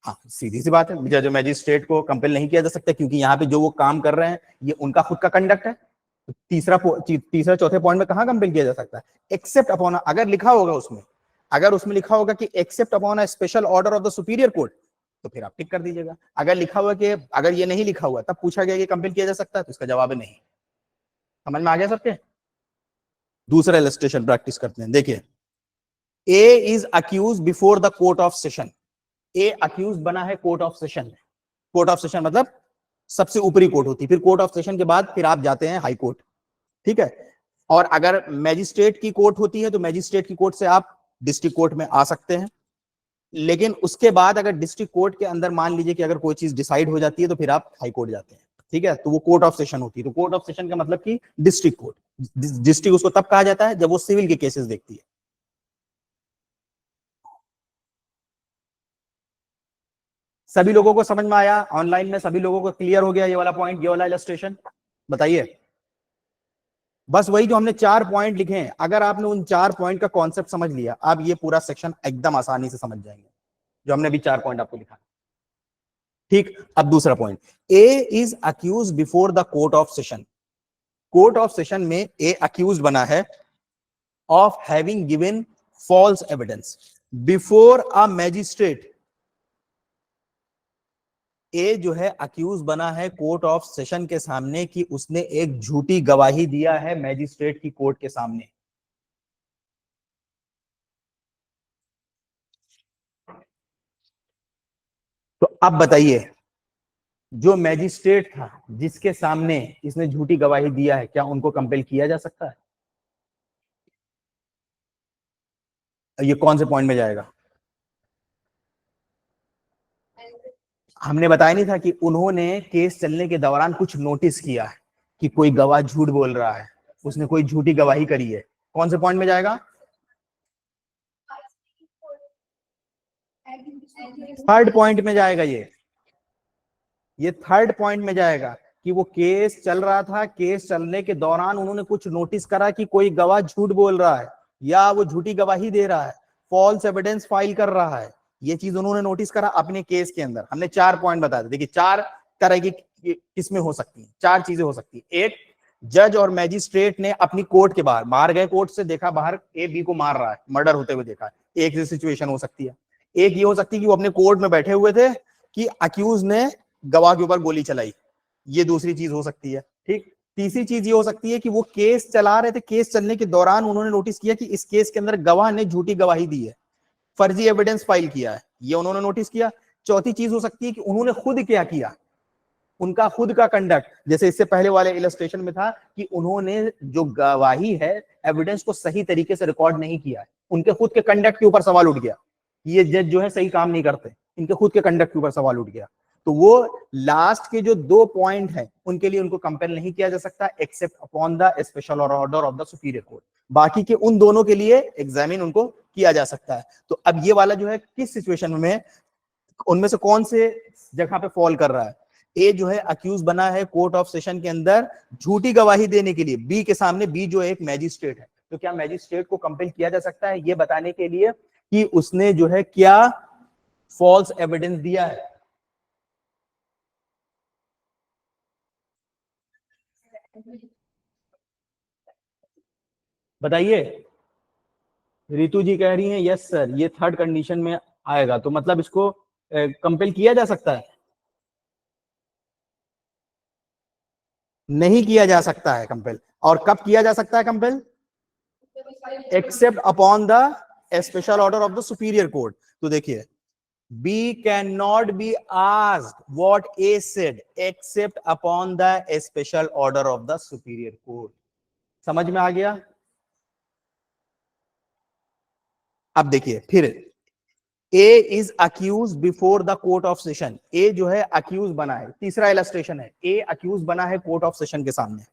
हाँ, सीधी सी बात है, जज मैजिस्ट्रेट को कंपेल नहीं किया जा सकता क्योंकि यहाँ पे जो वो काम कर रहे हैं ये उनका खुद का कंडक्ट है। तो तीसरा चौथे पॉइंट में कहाँ कंपेल किया जा सकता है? एक्सेप्ट अपॉन, अगर लिखा होगा उसमें, अगर उसमें लिखा होगा कि except upon a special order of the superior court, तो फिर आप टिक कर दीजिएगा। अगर लिखा हुआ कि, अगर ये नहीं लिखा हुआ तब पूछा गया कि कंपेल किया जा सकता है, तो इसका जवाब है नहीं। समझ में आ गया सबके? दूसरा इलस्ट्रेशन प्रैक्टिस करते हैं। देखिए, A is accused before the court of session. A accused बना है कोर्ट ऑफ सेशन में। कोर्ट ऑफ सेशन मतलब सबसे ऊपरी कोर्ट होती है, फिर कोर्ट ऑफ सेशन के बाद फिर आप जाते हैं हाई कोर्ट, ठीक है। और अगर मैजिस्ट्रेट की कोर्ट होती है तो मैजिस्ट्रेट की कोर्ट से आप डिस्ट्रिक्ट कोर्ट में आ सकते हैं। लेकिन उसके बाद अगर डिस्ट्रिक्ट कोर्ट के अंदर मान लीजिए कि अगर कोई चीज डिसाइड हो जाती है तो फिर आप हाई कोर्ट जाते हैं, ठीक है। तो वो कोर्ट ऑफ सेशन होती है। तो कोर्ट ऑफ सेशन का मतलब कि डिस्ट्रिक्ट कोर्ट। डिस्ट्रिक्ट उसको तब कहा जाता है जब वो सिविल के केसेस देखती है। सभी लोगों को समझ में आया? ऑनलाइन में सभी लोगों को क्लियर हो गया ये वाला पॉइंट, ये वाला इलस्ट्रेशन? बताइए। बस वही जो हमने 4 पॉइंट लिखे हैं, अगर आपने उन 4 पॉइंट का कॉन्सेप्ट समझ लिया, आप ये पूरा सेक्शन एकदम आसानी से समझ जाएंगे जो हमने अभी 4 पॉइंट आपको लिखा। ठीक, अब दूसरा point, A is accused before the court of session. Court of session में ए अक्यूज बना है of having given false evidence before a magistrate. A जो है अक्यूज बना है कोर्ट ऑफ सेशन के सामने कि उसने एक झूठी गवाही दिया है मैजिस्ट्रेट की कोर्ट के सामने। तो अब बताइए, जो मैजिस्ट्रेट था जिसके सामने इसने झूठी गवाही दिया है, क्या उनको कंपेल किया जा सकता है? ये कौन से पॉइंट में जाएगा? हमने बताया नहीं था कि उन्होंने केस चलने के दौरान कुछ नोटिस किया है कि कोई गवाह झूठ बोल रहा है, उसने कोई झूठी गवाही करी है। कौन से पॉइंट में जाएगा? थर्ड पॉइंट में जाएगा ये। ये थर्ड पॉइंट में जाएगा कि वो केस चल रहा था, केस चलने के दौरान उन्होंने कुछ नोटिस करा कि कोई गवाह झूठ बोल रहा है या वो झूठी गवाही दे रहा है, फॉल्स एविडेंस फाइल कर रहा है। ये चीज उन्होंने नोटिस करा अपने केस के अंदर। हमने 4 पॉइंट बता दिए। देखिए 4 तरह की किसमें हो सकती है, 4 चीजें हो सकती है। एक, जज और मैजिस्ट्रेट ने अपनी कोर्ट के बाहर गए, कोर्ट से देखा बाहर ए बी को मार रहा है, मर्डर होते हुए देखा है, एक सिचुएशन हो सकती है। एक ये हो सकती है कि वो अपने कोर्ट में बैठे हुए थे कि अक्यूज ने गवाह के ऊपर गोली चलाई, ये दूसरी चीज हो सकती है। ठीक, तीसरी चीज ये हो सकती है कि वो केस चला रहे थे, केस चलने के दौरान उन्होंने नोटिस किया कि इस केस के अंदर गवाह ने झूठी गवाही दी है, फर्जी एविडेंस फाइल किया है, ये उन्होंने नोटिस किया। चौथी चीज हो सकती है कि उन्होंने खुद क्या किया, उनका खुद का कंडक्ट, जैसे इससे पहले वाले इलस्ट्रेशन में था कि उन्होंने जो गवाही है, एविडेंस को सही तरीके से रिकॉर्ड नहीं किया है, उनके खुद के कंडक्ट के ऊपर सवाल उठ गया, ये जज जो है सही काम नहीं करते, इनके खुद के कंडक्ट के ऊपर सवाल उठ गया। तो वो लास्ट के जो 2 पॉइंट हैं उनके लिए उनको कंपेल नहीं किया जा सकता except upon the special order of the superior court. बाकी के उन दोनों के लिए एग्जामिन उनको किया जा सकता है। तो अब ये वाला जो है किस सिचुएशन में, उनमें से कौन से जगह पे फॉल कर रहा है। ए जो है अक्यूज बना है कोर्ट ऑफ सेशन के अंदर झूठी गवाही देने के लिए बी के सामने, बी जो एक मैजिस्ट्रेट है, तो क्या मैजिस्ट्रेट को कंपेल किया जा सकता है ये बताने के लिए कि उसने जो है क्या फॉल्स एविडेंस दिया है। बताइए। रितु जी कह रही हैं यस सर, ये थर्ड कंडीशन में आएगा, तो मतलब इसको कंपेल किया जा सकता है। नहीं किया जा सकता है कंपेल। और कब किया जा सकता है compel? Except upon the special order of the superior court. तो देखिए, B cannot be asked what A said except upon the special order of the superior court। समझ में आ गया? अब देखिए फिर, A is accused before the court of session। A जो है अक्यूज बना है, तीसरा इलस्ट्रेशन है, A अक्यूज बना है कोर्ट ऑफ सेशन के सामने,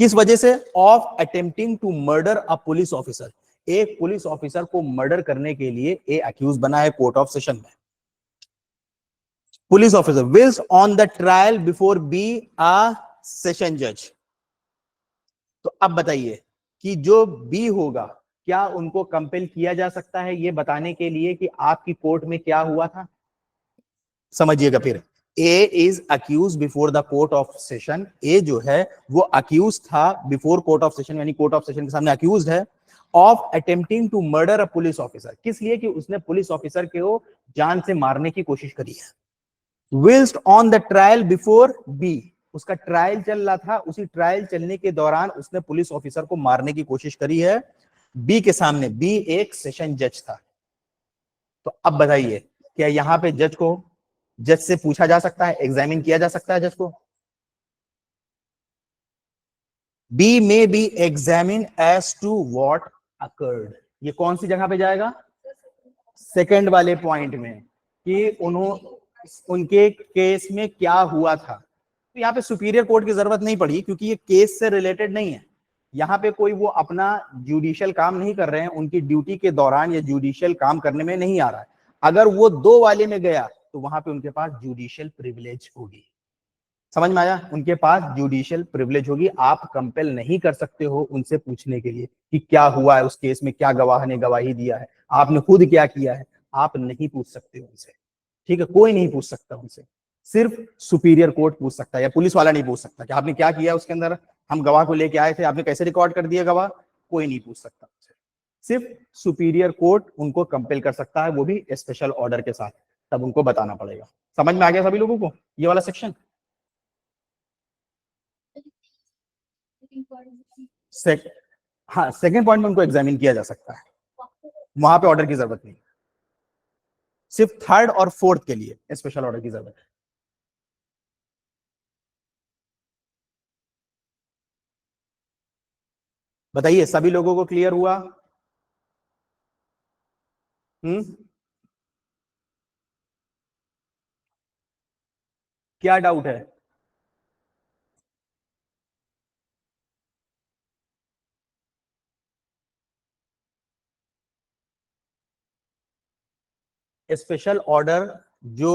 किस वजह से? Of attempting to murder a police officer. एक पुलिस ऑफिसर को मर्डर करने के लिए ए अक्यूज बना है कोर्ट ऑफ सेशन में। Police officer wills on the trial before be a session जज। तो अब बताइए कि जो बी होगा, क्या उनको कंपेल किया जा सकता है ये बताने के लिए कि आपकी कोर्ट में क्या हुआ था? समझिएगा फिर, A is accused before the court of session. A जो है वो अक्यूज था बिफोर कोर्ट ऑफ सेशन, यानी कोर्ट ऑफ सेशन के सामने अक्यूज है of attempting to murder a police officer. किस लिए? कि उसने पुलिस ऑफिसर को जान से मारने की कोशिश करी है। Whilst on the trial before B, उसका ट्रायल चल रहा था, उसी ट्रायल चलने के दौरान उसने पुलिस ऑफिसर को मारने की कोशिश करी है बी के सामने। बी एक सेशन जज था। तो अब बताइए, क्या यहां पे जज को, जज से पूछा जा सकता है, एग्जामिन किया जा सकता है जज को? Be may be examine as to what occurred. ये कौन सी जगह पे जाएगा? सेकंड वाले पॉइंट में, कि उनके केस में क्या हुआ था। तो यहाँ पे सुपीरियर कोर्ट की जरूरत नहीं पड़ी, क्योंकि ये केस से रिलेटेड नहीं है। यहाँ पे कोई वो अपना जुडिशियल काम नहीं कर रहे हैं, उनकी ड्यूटी के दौरान या जुडिशियल काम करने में नहीं आ रहा है। अगर वो 2 वाले में गया तो वहां पे उनके पास जुडिशियल प्रिविलेज होगी। समझ में आया? उनके पास जुडिशियल प्रिविलेज होगी, आप कंपेल नहीं कर सकते हो उनसे पूछने के लिए कि क्या हुआ है उस केस में, क्या गवाह ने गवाही दिया है, आपने खुद क्या किया है, आप नहीं पूछ सकते उनसे। ठीक है, कोई नहीं पूछ सकता उनसे, सिर्फ सुपीरियर कोर्ट पूछ सकता है, या पुलिस वाला नहीं पूछ सकता कि आपने क्या किया उसके अंदर, हम गवाह को लेके आए थे, आपने कैसे रिकॉर्ड कर दिया गवाह, कोई नहीं पूछ सकता उनसे। सिर्फ सुपीरियर कोर्ट उनको कंपेल कर सकता है, वो भी स्पेशल ऑर्डर के साथ, तब उनको बताना पड़ेगा। समझ में आ गया सभी लोगों को ये वाला सेक्शन? सेक, हाँ, सेकंड पॉइंट में उनको एग्जामिन किया जा सकता है, वहां पे ऑर्डर की जरूरत नहीं, सिर्फ थर्ड और फोर्थ के लिए स्पेशल ऑर्डर की जरूरत है। बताइए सभी लोगों को क्लियर हुआ? हम्म, क्या डाउट है? स्पेशल ऑर्डर जो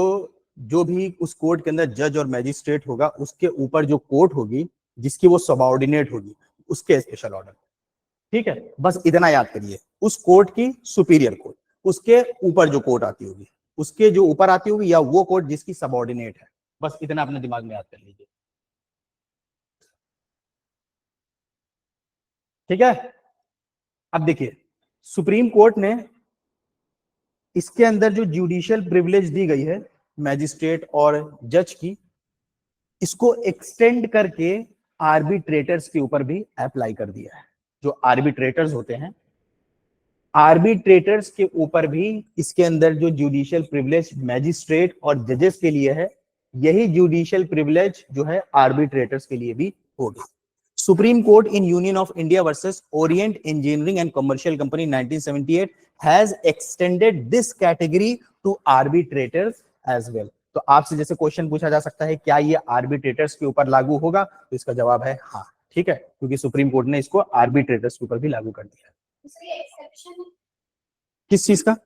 जो भी उस कोर्ट के अंदर जज और मैजिस्ट्रेट होगा, उसके ऊपर जो कोर्ट होगी जिसकी वो सबऑर्डिनेट होगी, उसके स्पेशल ऑर्डर। ठीक है, बस इतना याद करिए, उस कोर्ट की सुपीरियर कोर्ट, उसके ऊपर जो कोर्ट आती होगी, उसके जो ऊपर आती होगी, या वो कोर्ट जिसकी सबऑर्डिनेट है, बस इतना अपने दिमाग में याद कर लीजिए। ठीक है, अब देखिए सुप्रीम कोर्ट ने इसके अंदर जो जुडिशियल प्रिविलेज दी गई है मैजिस्ट्रेट और जज की, इसको एक्सटेंड करके आर्बिट्रेटर्स के ऊपर भी अप्लाई कर दिया है। जो आर्बिट्रेटर्स होते हैं, आर्बिट्रेटर्स के ऊपर भी इसके अंदर जो जुडिशियल प्रिविलेज मैजिस्ट्रेट और जजेस के लिए है, यही जुडिशियल प्रिविलेज जो है आर्बिट्रेटर्स के लिए भी होगी। Supreme Court in Union of India versus Orient Engineering and Commercial Company 1978 has extended this category to arbitrators as well. तो आपसे जैसे क्वेश्चन पूछा जा सकता है क्या ये आर्बिट्रेटर्स के ऊपर लागू होगा, तो इसका जवाब है हाँ। ठीक है, क्योंकि सुप्रीम कोर्ट ने इसको आर्बिट्रेटर्स के ऊपर भी लागू कर दिया है। किस चीज का?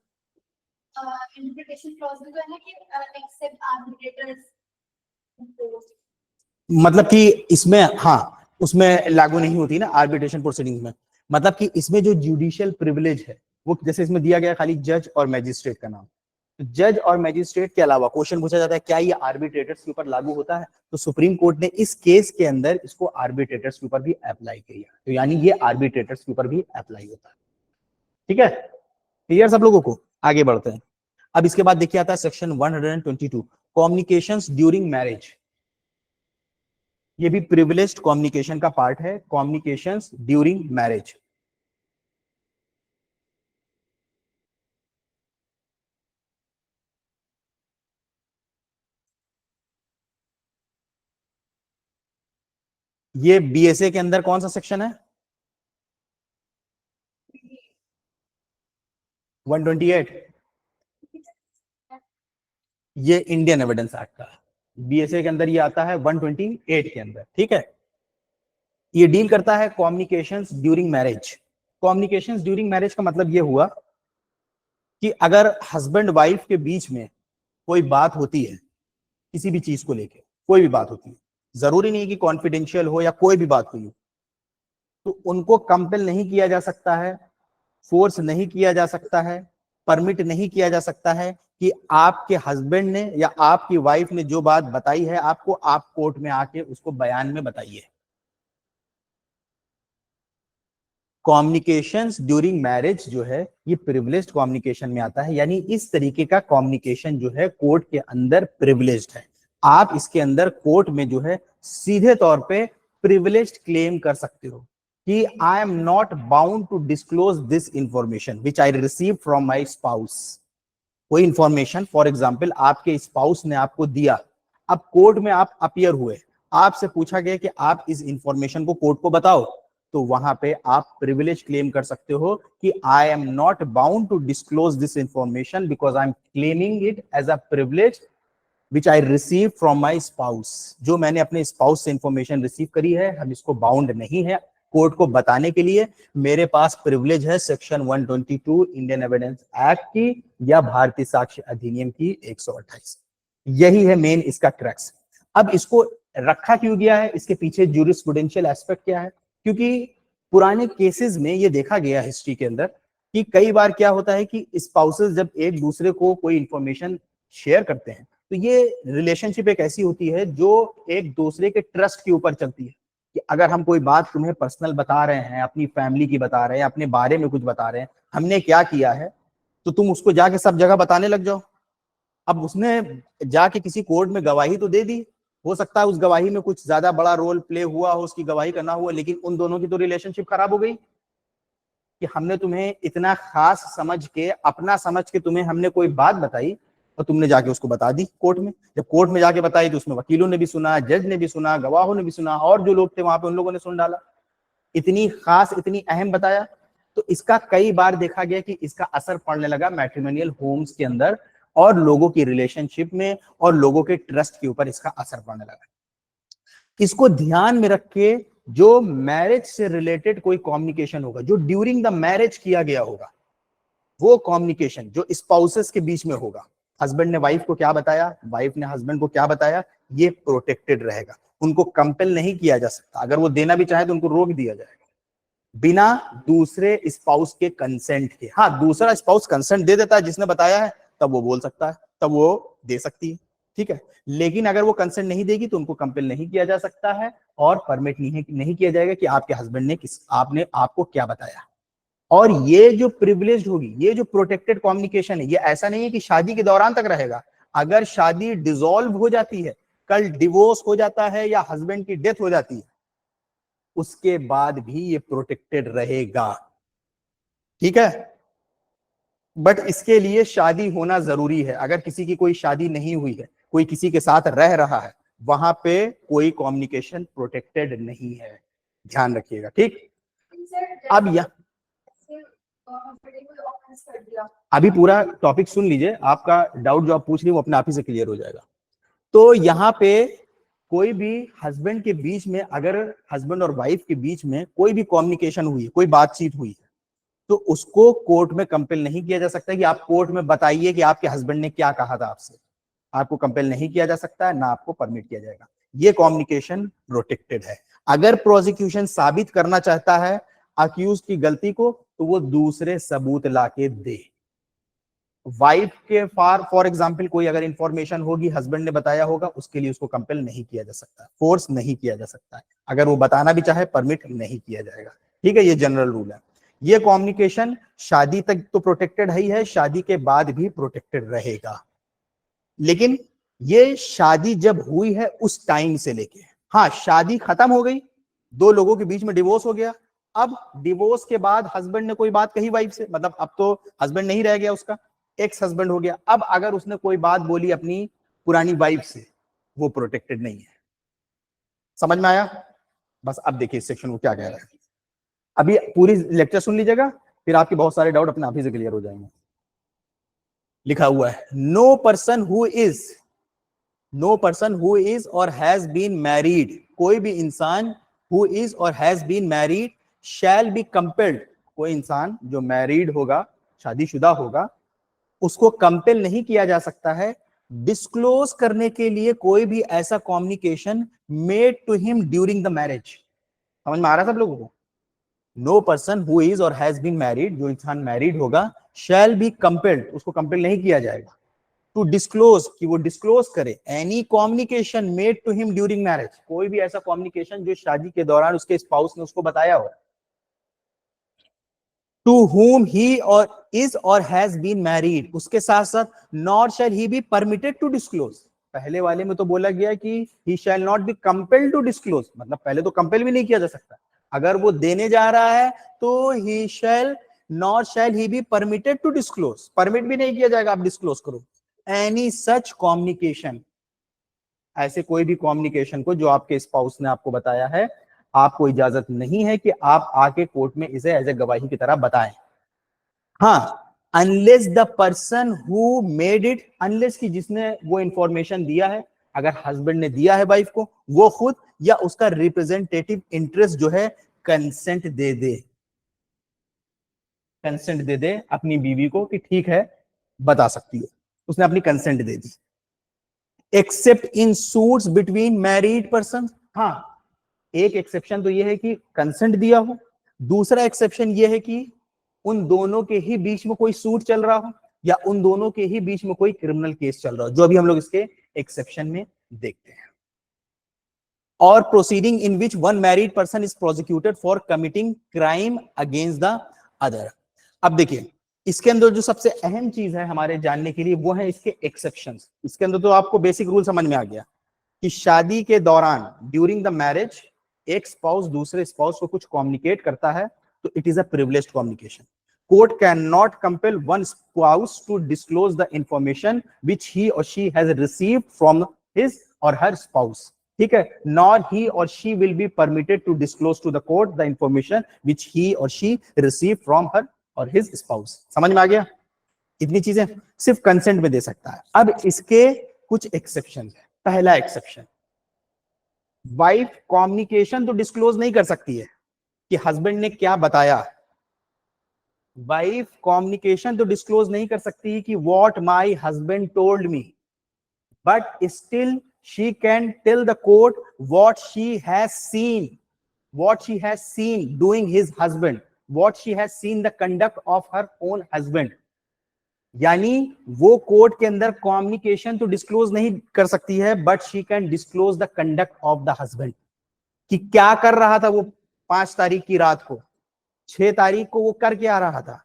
मतलब कि इसमें, हाँ उसमें लागू नहीं होती ना आर्बिट्रेशन प्रोसीडिंग्स में। मतलब कि इसमें जो जुडिशियल प्रिविलेज है वो, जैसे इसमें दिया गया खाली जज और मैजिस्ट्रेट का नाम, तो जज और मैजिस्ट्रेट के अलावा क्वेश्चन पूछा जाता है क्या ये आर्बिट्रेटर्स के ऊपर लागू होता है, तो सुप्रीम कोर्ट ने इस केस के अंदर इसको आर्बिट्रेटर्स के ऊपर भी अप्लाई किया, तो यानी ये आर्बिट्रेटर्स के ऊपर भी अप्लाई होता है। ठीक है, क्लियर सब लोगों को? आगे बढ़ते हैं। अब इसके बाद देखिए आता है सेक्शन 122 कम्युनिकेशंस ड्यूरिंग मैरिज। ये भी प्रिविलेज्ड कम्युनिकेशन का पार्ट है, कम्युनिकेशंस ड्यूरिंग मैरिज। ये बीएसए के अंदर कौन सा सेक्शन है? 128। ये इंडियन एविडेंस एक्ट का है, बीएसए के अंदर ये आता है 128 के अंदर। ठीक है, ये डील करता है communications during marriage. Communications during marriage का मतलब ये हुआ कि अगर हस्बैंड वाइफ के बीच में कोई बात होती है, किसी भी चीज को लेके कोई भी बात होती है, जरूरी नहीं कि कॉन्फिडेंशियल हो या कोई भी बात हुई हो, तो उनको कंपेल नहीं किया जा सकता है, फोर्स नहीं किया जा सकता है, परमिट नहीं किया जा सकता है कि आपके हस्बैंड ने या आपकी वाइफ ने जो बात बताई है आपको, आप कोर्ट में आके उसको बयान में बताइए। कम्युनिकेशंस ड्यूरिंग मैरिज जो है ये प्रिविलेज्ड कम्युनिकेशन में आता है, यानी इस तरीके का कम्युनिकेशन जो है कोर्ट के अंदर प्रिविलेज्ड है। आप इसके अंदर कोर्ट में जो है सीधे तौर पे प्रिविलेज्ड क्लेम कर सकते हो कि I am not bound to disclose this information which I receive from my spouse. कोई इंफॉर्मेशन फॉर एग्जाम्पल आपके स्पाउस ने आपको दिया, अब कोर्ट में आप अपियर हुए, आपसे पूछा गया कि आप इस इंफॉर्मेशन को कोर्ट को बताओ, तो वहां पे आप प्रिविलेज क्लेम कर सकते हो कि I am not bound to disclose this information because I am claiming it as a privilege which I receive from my spouse. जो मैंने अपने स्पाउस से इंफॉर्मेशन रिसीव करी है, हम इसको बाउंड नहीं है कोर्ट को बताने के लिए, मेरे पास प्रिविलेज है सेक्शन 122 इंडियन एविडेंस एक्ट की या भारतीय साक्ष्य अधिनियम की 128। यही है मेन इसका क्रक्स। अब इसको रखा क्यों गया है, इसके पीछे ज्यूरिस्प्रूडेंशियल एस्पेक्ट क्या है? क्योंकि पुराने केसेस में ये देखा गया हिस्ट्री के अंदर कि कई बार क्या होता है कि स्पाउसेस जब एक दूसरे को कोई इंफॉर्मेशन शेयर करते हैं, तो ये रिलेशनशिप एक ऐसी होती है जो एक दूसरे के ट्रस्ट के ऊपर चलती है कि अगर हम कोई बात तुम्हें पर्सनल बता रहे हैं, अपनी फैमिली की बता रहे हैं, अपने बारे में कुछ बता रहे हैं, हमने क्या किया है, तो तुम उसको जाके सब जगह बताने लग जाओ। अब उसने जाके किसी कोर्ट में गवाही तो दे दी, हो सकता है उस गवाही में कुछ ज्यादा बड़ा रोल प्ले हुआ हो, उसकी गवाही करना हुआ, लेकिन उन दोनों की तो रिलेशनशिप खराब हो गई कि हमने तुम्हें इतना खास समझ के, अपना समझ के तुम्हें हमने कोई बात बताई और तुमने जाके उसको बता दी कोर्ट में। जब कोर्ट में जाके बताई तो उसमें वकीलों ने भी सुना, जज ने भी सुना, गवाहों ने भी सुना, और जो लोग थे वहां पे उन लोगों ने सुन डाला, इतनी खास इतनी अहम बताया। तो इसका कई बार देखा गया कि इसका असर पड़ने लगा मैट्रिमोनियल होम्स के अंदर और लोगों की रिलेशनशिप में और लोगों के ट्रस्ट के ऊपर इसका असर पड़ने लगा। इसको ध्यान में रख के जो मैरिज से रिलेटेड कोई कम्युनिकेशन होगा, जो ड्यूरिंग द मैरिज किया गया होगा, वो कम्युनिकेशन जो स्पाउसेस के बीच में होगा, हस्बैंड ने वाइफ को क्या बताया, वाइफ ने हस्बैंड को क्या बताया, ये प्रोटेक्टेड रहेगा, उनको कंपेल नहीं किया जा सकता। अगर वो देना भी चाहे तो उनको रोक दिया जाएगा बिना दूसरे स्पाउस के कंसेंट के। हाँ, दूसरा स्पाउस कंसेंट दे देता है जिसने बताया है, तब वो बोल सकता है, तब वो दे सकती है, ठीक है। लेकिन अगर वो कंसेंट नहीं देगी तो उनको कंपेल नहीं किया जा सकता है और परमिट नहीं किया जाएगा कि आपके हस्बैंड ने आपने आपको क्या बताया। और ये जो प्रिविलेज्ड होगी, ये जो प्रोटेक्टेड कम्युनिकेशन है, ये ऐसा नहीं है कि शादी के दौरान तक रहेगा। अगर शादी डिसॉल्व हो जाती है, कल डिवोर्स हो जाता है या हस्बैंड की डेथ हो जाती है, उसके बाद भी ये प्रोटेक्टेड रहेगा, ठीक है। बट इसके लिए शादी होना जरूरी है। अगर किसी की कोई शादी नहीं हुई है, कोई किसी के साथ रह रहा है, वहां पे कोई कम्युनिकेशन प्रोटेक्टेड नहीं है, ध्यान रखिएगा, ठीक। अब यह अभी पूरा टॉपिक सुन लीजिए, आपका डाउट जो आप पूछ रही वो अपने आप ही से क्लियर हो जाएगा। तो यहाँ पे कोई भी हस्बैंड के बीच में, अगर हस्बैंड और वाइफ के बीच में कोई भी कम्युनिकेशन हुई, कोई बातचीत हुई, तो उसको कोर्ट में कंपेल नहीं किया जा सकता कि आप कोर्ट में बताइए कि आपके हस्बैंड ने क्या कहा था आपसे। आपको कंपेल नहीं किया जा सकता है, ना आपको परमिट किया जाएगा। ये कम्युनिकेशन प्रोटेक्टेड है। अगर प्रोसिक्यूशन साबित करना चाहता है अक्यूज की गलती को, तो वो दूसरे सबूत लाके दे। वाइफ के फॉर एग्जाम्पल कोई अगर इंफॉर्मेशन होगी, हस्बैंड ने बताया होगा, उसके लिए उसको कंपेल नहीं किया जा सकता, फोर्स नहीं किया जा सकता है। अगर वो बताना भी चाहे, परमिट नहीं किया जाएगा, ठीक है। ये जनरल रूल है। ये कम्युनिकेशन शादी तक तो प्रोटेक्टेड ही है, शादी के बाद भी प्रोटेक्टेड रहेगा। लेकिन ये शादी जब हुई है उस टाइम से लेके, हाँ शादी खत्म हो गई, दो लोगों के बीच में डिवोर्स हो गया, अब डिवोर्स के बाद हस्बैंड ने कोई बात कही वाइफ से, मतलब अब तो हस्बैंड नहीं रह गया, उसका एक्स हस्बैंड हो गया। अब अगर उसने कोई बात बोली अपनी पुरानी वाइफ से, वो प्रोटेक्टेड नहीं है। समझ में आया? बस अब देखिए इस सेक्शन को क्या कह रहा है। अभी पूरी लेक्चर सुन लीजिएगा, फिर आपके बहुत सारे डाउट अपने आप ही से क्लियर हो जाएंगे। लिखा हुआ है, no person who is or has been married, कोई भी इंसान who is or has been married shall be compelled, कोई इंसान जो मैरिड होगा, शादीशुदा होगा, उसको कंपेल नहीं किया जा सकता है डिस्क्लोज करने के लिए कोई भी ऐसा communication made to him during the marriage. समझ में आ रहा है सब लोगों को? No person who is or has been married, जो इंसान मैरिड होगा, शैल बी कंपेल्ड, उसको कंपेल नहीं किया जाएगा टू डिस्क्लोज, कि वो डिस्क्लोज करे any communication made to him during marriage, कोई भी ऐसा कम्युनिकेशन जो शादी के दौरान उसके स्पाउस ने उसको बताया हो, टू whom he और is और has been married, उसके साथ साथ nor shall he be permitted to disclose। पहले वाले में तो बोला गया कि he shall not be compelled to disclose, मतलब पहले तो कंपेल भी नहीं किया जा सकता। अगर वो देने जा रहा है तो he shall nor shall he be permitted to disclose, permit भी नहीं किया जाएगा आप डिस्क्लोज करो एनी सच कम्युनिकेशन, ऐसे कोई भी कम्युनिकेशन को जो आपके स्पाउस ने आपको बताया है, आपको इजाजत नहीं है कि आप आके कोर्ट में इसे एज ए गवाही की तरह बताएं। हाँ, unless the person who made it, unless की जिसने वो इंफॉर्मेशन दिया है, अगर हस्बैंड ने दिया है वाइफ को, वो खुद या उसका रिप्रेजेंटेटिव इंटरेस्ट जो है कंसेंट दे दे, कंसेंट दे दे अपनी बीवी को कि ठीक है बता सकती हो, उसने अपनी consent they the. Accept in suits between married person, हाँ एक एक्सेप्शन तो यह है कि कंसेंट दिया हो, दूसरा एक्सेप्शन यह है कि उन दोनों के ही बीच में कोई सूट चल रहा हो या उन दोनों के ही बीच में कोई क्रिमिनल केस चल रहा हो, जो अभी हम लोग इसके एक्सेप्शन में देखते हैं। और proceeding in which one married person is prosecuted for committing crime against the other. अब देखिए इसके अंदर जो सबसे अहम चीज है हमारे जानने के लिए वो है इसके एक्सेप्शंस। इसके अंदर तो आपको बेसिक रूल समझ में आ गया कि शादी के दौरान ड्यूरिंग द मैरिज एक स्पाउस दूसरे स्पाउस को कुछ कम्युनिकेट करता है तो it is a privileged communication. Court can not compel one spouse to disclose the information which he or she has received from his or her spouse, ठीक है, nor he or she will be permitted to disclose to the court the information which he or she receive from her और his spouse. समझ में आ गया? इतनी चीजें सिर्फ कंसेंट में दे सकता है। अब इसके कुछ एक्सेप्शन है। पहला एक्सेप्शन, वाइफ कम्युनिकेशन तो डिस्क्लोज नहीं कर सकती है कि हस्बैंड ने क्या बताया, वाइफ कम्युनिकेशन तो डिस्क्लोज नहीं कर सकती कि what my husband told me, but still she can tell the court what she has seen, what she has seen doing his husband, what she has seen the conduct of her own husband. यानी वो court के अंदर communication तो disclose नहीं कर सकती है, but she can disclose the conduct of the husband, कि क्या कर रहा था वो 5 तारीख की रात को, 6 तारीख को वो कर क्या रहा था,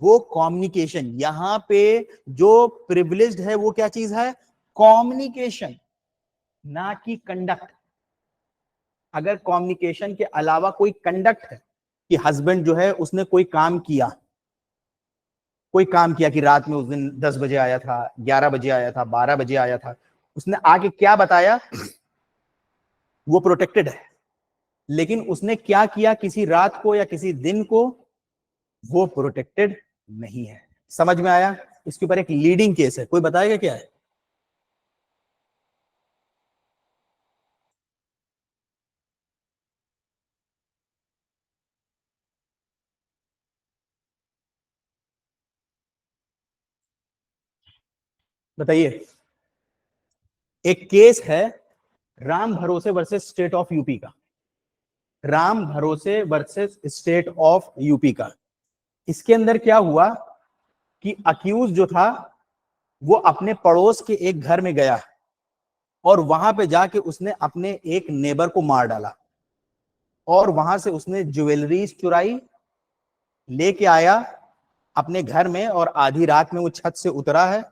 वो कम्युनिकेशन। यहां पे जो प्रिविलेज्ड है वो क्या चीज है, कम्युनिकेशन, ना कि कंडक्ट। अगर कम्युनिकेशन के अलावा कोई कंडक्ट है कि हस्बैंड जो है उसने कोई काम किया, कि रात में उस दिन 10 बजे आया था, 11 बजे आया था, 12 बजे आया था, उसने आके क्या बताया, वो प्रोटेक्टेड है। लेकिन उसने क्या किया किसी रात को या किसी दिन को, वो प्रोटेक्टेड नहीं है। समझ में आया? इसके ऊपर एक लीडिंग केस है, कोई बताएगा क्या है? बताइए। एक केस है राम भरोसे वर्सेस स्टेट ऑफ यूपी का, राम भरोसे वर्सेस स्टेट ऑफ यूपी का। इसके अंदर क्या हुआ कि अक्यूज जो था वो अपने पड़ोस के एक घर में गया और वहां पे जाके उसने अपने एक नेबर को मार डाला, और वहां से उसने ज्वेलरीज चुराई, लेके आया अपने घर में, और आधी रात में वो छत से उतरा है।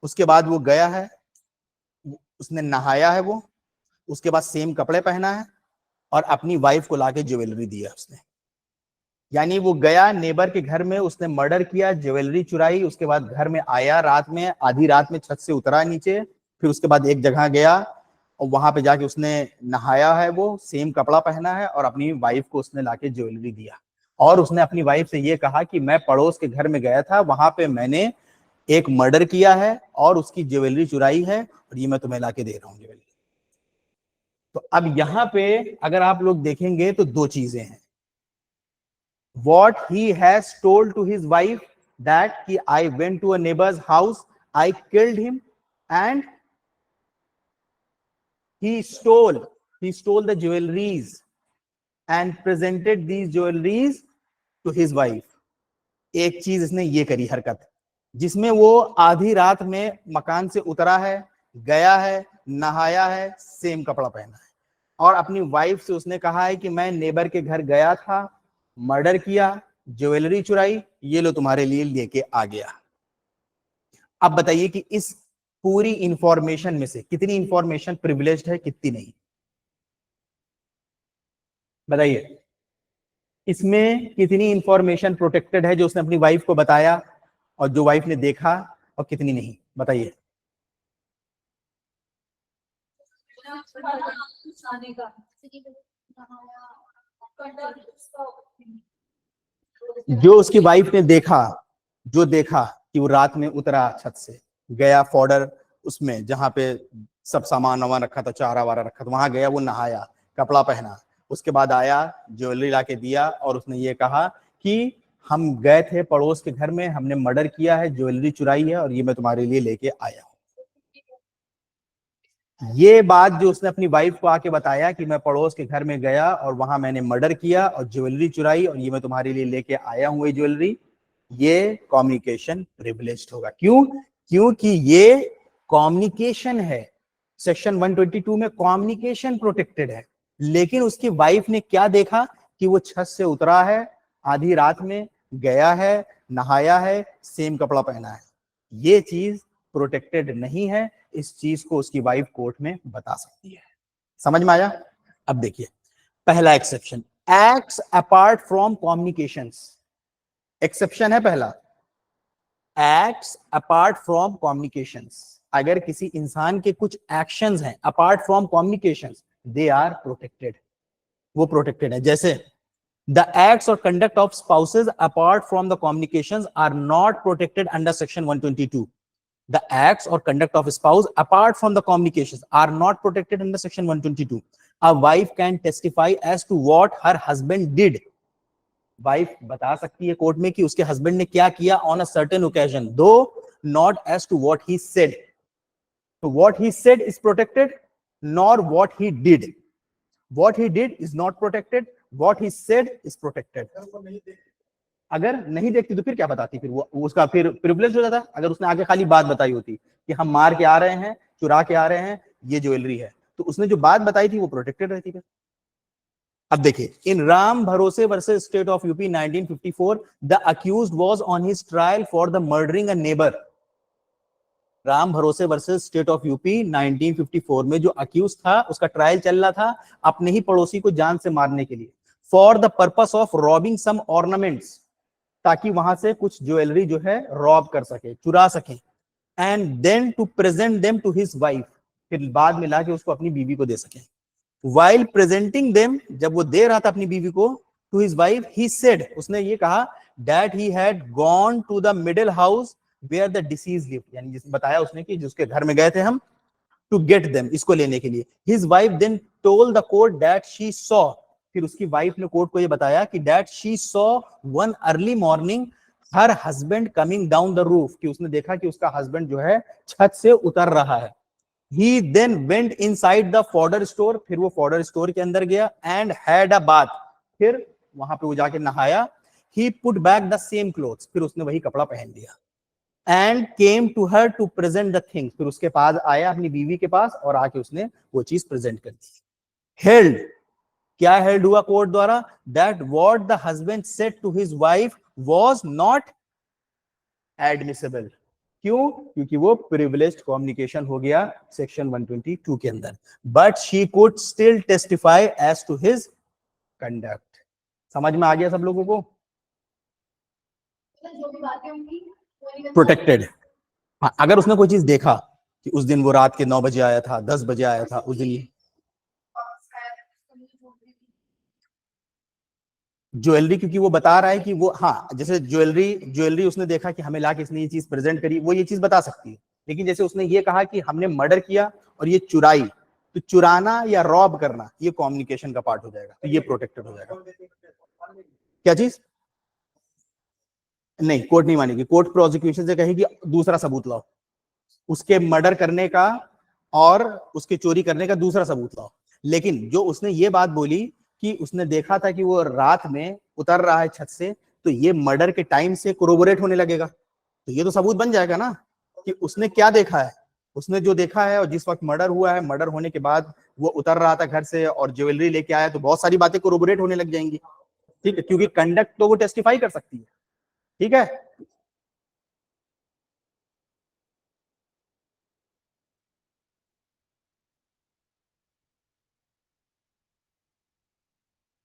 उसके बाद वो गया है, उसने नहाया है वो, उसके बाद सेम कपड़े पहना है और अपनी वाइफ को लाके ज्वेलरी दिया उसने। यानी वो गया नेबर के घर में, उसने मर्डर किया, ज्वेलरी चुराई, उसके बाद घर में आया रात में, आधी रात में छत से उतरा नीचे, फिर उसके बाद एक जगह गया और वहां पे जाके उसने नहाया है, वो सेम कपड़ा पहना है और अपनी वाइफ को उसने लाके ज्वेलरी दिया। और उसने अपनी वाइफ से ये कहा कि मैं पड़ोस के घर में गया था, वहां पे मैंने एक मर्डर किया है और उसकी ज्वेलरी चुराई है, और ये मैं तुम्हें लाके दे रहा हूँ ज्वेलरी। तो अब यहां पे अगर आप लोग देखेंगे तो दो चीजें हैं। What he has told to his wife, that I went to a neighbor's house, I killed him, and he stole the jewelries and presented these jewelries to his wife. एक चीज इसने ये करी हरकत, जिसमें वो आधी रात में मकान से उतरा है, गया है, नहाया है, सेम कपड़ा पहना है, और अपनी वाइफ से उसने कहा है कि मैं नेबर के घर गया था, मर्डर किया, ज्वेलरी चुराई, ये लो तुम्हारे लिए लेके आ गया। अब बताइए कि इस पूरी इंफॉर्मेशन में से कितनी इंफॉर्मेशन प्रिविलेज्ड है, कितनी नहीं? बताइए, इसमें कितनी इंफॉर्मेशन प्रोटेक्टेड है जो उसने अपनी वाइफ को बताया और जो वाइफ ने देखा, और कितनी नहीं? बताइए। जो उसकी वाइफ ने देखा, जो देखा कि वो रात में उतरा छत से, गया फॉर्डर उसमें जहां पे सब सामान वामान रखा था, चारा वारा रखा था, वहां गया, वो नहाया, कपड़ा पहना, उसके बाद आया, ज्वेलरी लाके दिया, और उसने ये कहा कि हम गए थे पड़ोस के घर में, हमने मर्डर किया है, ज्वेलरी चुराई है, और ये मैं तुम्हारे लिए लेके आया हूं। ये बात जो उसने अपनी वाइफ को आके बताया कि मैं पड़ोस के घर में गया और वहां मैंने मर्डर किया और ज्वेलरी चुराई, और ये मैं तुम्हारे लिए लेके आया हूं ये ज्वेलरी, ये कम्युनिकेशन प्रिविलेज्ड होगा। क्यों? क्योंकि ये कम्युनिकेशन है। सेक्शन 122 में कम्युनिकेशन प्रोटेक्टेड है। लेकिन उसकी वाइफ ने क्या देखा कि वो छत से उतरा है, आधी रात में गया है, नहाया है, सेम कपड़ा पहना है, ये चीज प्रोटेक्टेड नहीं है। इस चीज को उसकी वाइफ कोर्ट में बता सकती है। समझ में आया? अब देखिए पहला exception, acts apart from communications. Exception है पहला, एक्ट्स अपार्ट फ्रॉम कम्युनिकेशंस। अगर किसी इंसान के कुछ एक्शंस हैं apart from communications, they are protected, वो प्रोटेक्टेड है। जैसे the acts or conduct of spouses apart from the communications are not protected under section 122. The acts or conduct of a spouse apart from the communications are not protected under section 122. A wife can testify as to what her husband did wife बता सकती है court में कि उसके husband ने क्या किया on a certain occasion, though not as to what he said. तो what he said is protected, nor what he did. What he did is not protected, what he said is protected. अगर नहीं देखती तो फिर क्या बताती, फिर वो उसका फिर प्रिविलेज हो जाता. अगर उसने आगे खाली बात बताई होती कि हम मार के आ रहे हैं, चुरा के आ रहे हैं, ये ज्वेलरी है, तो उसने जो बात बताई थी वो प्रोटेक्टेड रहती है. अब देखिए, इन राम भरोसे versus state of UP 1954, the accused was on his trial for the murdering a neighbour. Ram भरोसे वर्सेस स्टेट ऑफ यूपी 1954 में जो अक्यूज था उसका ट्रायल चल रहा था अपने ही पड़ोसी को जान से मारने के लिए, for the purpose of robbing some ornaments, ताकि वहां से कुछ ज्वेलरी जो है रॉब कर सके, चुरा सके. And then to present them to his wife, फिर बाद में लाके उसको अपनी बीवी को दे सके. While presenting them, जब वो दे रहा था अपनी बीवी को, to his wife, he said, उसने ये कहा that he had gone to the middle house where the deceased lived, यानी जिस बताया उसने कि जिसके घर में गए थे हम, to get them, इसको लेने के लिए. His wife then told the court that she saw, फिर उसकी वाइफ ने कोर्ट को ये बताया कि that she saw one early morning her husband coming down the roof, कि उसने देखा कि उसका हस्बैंड जो है छत से उतर रहा है. He then went inside the fodder store, फिर वो fodder store के अंदर गया, and had a bath, फिर वहां पे वो जाके नहाया. He put back the same clothes, फिर उसने वही कपड़ा पहन लिया. And came to her to present the things, फिर उसके पास आया अपनी बीवी के पास और आके उसने वो चीज प्रेजेंट कर दी. Held, क्या हेल्ड हुआ कोर्ट द्वारा? That what the husband said to his wife was not admissible. क्यों? क्योंकि वो प्रिविलेज्ड कम्युनिकेशन हो गया सेक्शन 122 के अंदर. But she could still testify as to his conduct. समझ में आ गया सब लोगों को? प्रोटेक्टेड. हाँ, अगर उसने कोई चीज देखा कि उस दिन वो रात के 9 बजे आया था, 10 बजे आया था, उस दिन ज्वेलरी, क्योंकि वो बता रहा है कि वो, हाँ, जैसे ज्वेलरी उसने देखा कि हमें लाके इसने ये चीज प्रेजेंट करी, वो ये चीज बता सकती है. लेकिन जैसे उसने ये कहा कि हमने मर्डर किया और ये चुराई, तो चुराना या रॉब करना ये कम्युनिकेशन का पार्ट हो जाएगा, तो ये प्रोटेक्टेड हो जाएगा. क्या चीज? नहीं, कोर्ट नहीं मानेगी. कोर्ट प्रोसिक्यूशन से कहेगी दूसरा सबूत लाओ, उसके मर्डर करने का और उसके चोरी करने का दूसरा सबूत लाओ. लेकिन जो उसने ये बात बोली कि उसने देखा था कि वो रात में उतर रहा है छत से, तो ये मर्डर के टाइम से कोरोबोरेट होने लगेगा, तो ये तो सबूत बन जाएगा ना कि उसने क्या देखा है. उसने जो देखा है और जिस वक्त मर्डर हुआ है, मर्डर होने के बाद वो उतर रहा था घर से और ज्वेलरी लेके आया, तो बहुत सारी बातें कोरोबोरेट होने लग जाएंगी. ठीक है, क्योंकि कंडक्ट तो वो टेस्टिफाई कर सकती है. ठीक है,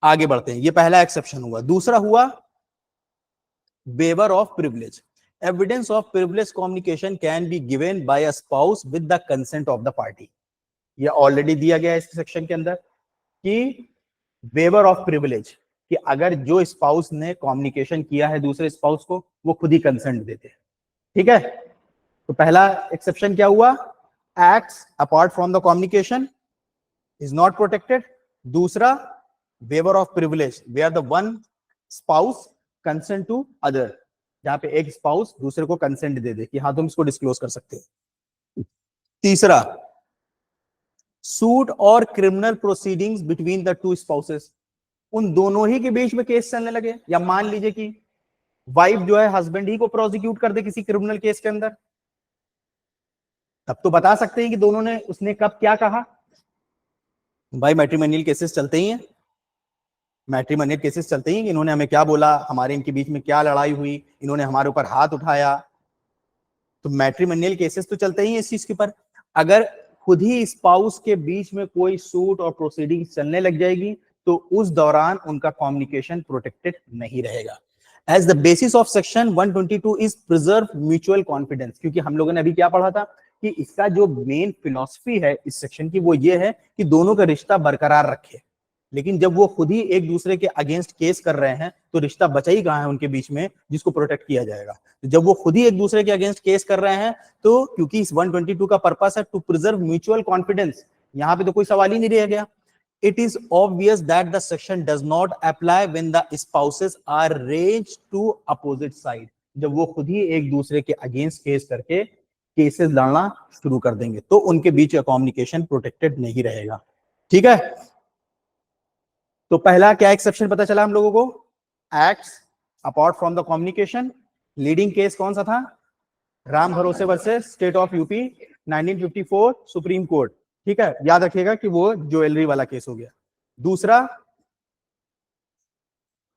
आगे बढ़ते हैं. ये पहला एक्सेप्शन हुआ. दूसरा हुआ waiver of privilege. Evidence of privileged communication can be given by a spouse with the consent of the party. ये ऑलरेडी दिया गया है इस सेक्शन के अंदर कि वेवर ऑफ प्रिविलेज, कि अगर जो स्पाउस ने कम्युनिकेशन किया है दूसरे स्पाउस को, वो खुद ही कंसेंट देते हैं. ठीक है, तो पहला एक्सेप्शन क्या हुआ? Acts apart from the communication is not protected. दूसरा, waiver of privilege where the one spouse consent to other, जहां पे एक स्पाउस दूसरे को कंसेंट दे दे कि हाँ तुम इसको डिस्क्लोज कर सकते हो. तीसरा, सूट और criminal proceedings between the two spouses, उन दोनों ही के बीच में केस चलने लगे. या मान लीजिए कि वाइफ जो है हस्बैंड ही को प्रोसिक्यूट कर दे किसी क्रिमिनल केस के अंदर, तब तो बता सकते हैं कि दोनों ने, उसने कब क्या कहा. भाई मैट्रिमोनियल केसेस चलते ही हैं, मैट्रिमोनियल केसेस चलते ही हैं कि इन्होंने हमें क्या बोला, हमारे इनके बीच में क्या लड़ाई हुई, इन्होंने हमारे ऊपर हाथ उठाया, तो मैट्रिमोनियल केसेस तो चलते ही हैं इस चीज के ऊपर. अगर खुद ही स्पाउस के बीच में कोई सूट और प्रोसीडिंग चलने लग जाएगी, तो उस दौरान उनका कम्युनिकेशन प्रोटेक्टेड नहीं रहेगा. As the basis of section 122 is preserve mutual confidence, क्योंकि हम लोगों ने अभी क्या पढ़ा था कि इसका जो मेन फिलॉसफी है इस सेक्शन की, वो ये है कि दोनों का रिश्ता बरकरार रखे. लेकिन जब वो खुद ही एक दूसरे के अगेंस्ट केस कर रहे हैं, तो रिश्ता बचा ही कहां है उनके बीच में जिसको प्रोटेक्ट किया जाएगा. तो जब वो खुद ही एक दूसरे के अगेंस्ट केस कर रहे हैं, तो क्योंकि इस 122 का पर्पस है टू प्रिजर्व म्यूचुअल कॉन्फिडेंस, यहां पे तो कोई सवाल ही नहीं रह गया. It is obvious that the section does not apply when the spouses are ranged to opposite side. जब वो खुद ही एक दूसरे के अगेंस्ट केस करके केसेस लड़ना शुरू कर देंगे तो उनके बीच कम्युनिकेशन प्रोटेक्टेड नहीं रहेगा। ठीक है, तो पहला क्या एक्सेप्शन पता चला हम लोगों को, acts apart from the communication. Leading case कौन सा था, राम भरोसे versus state of UP 1954 supreme court. ठीक है, याद रखिएगा कि वो ज्वेलरी वाला केस हो गया। दूसरा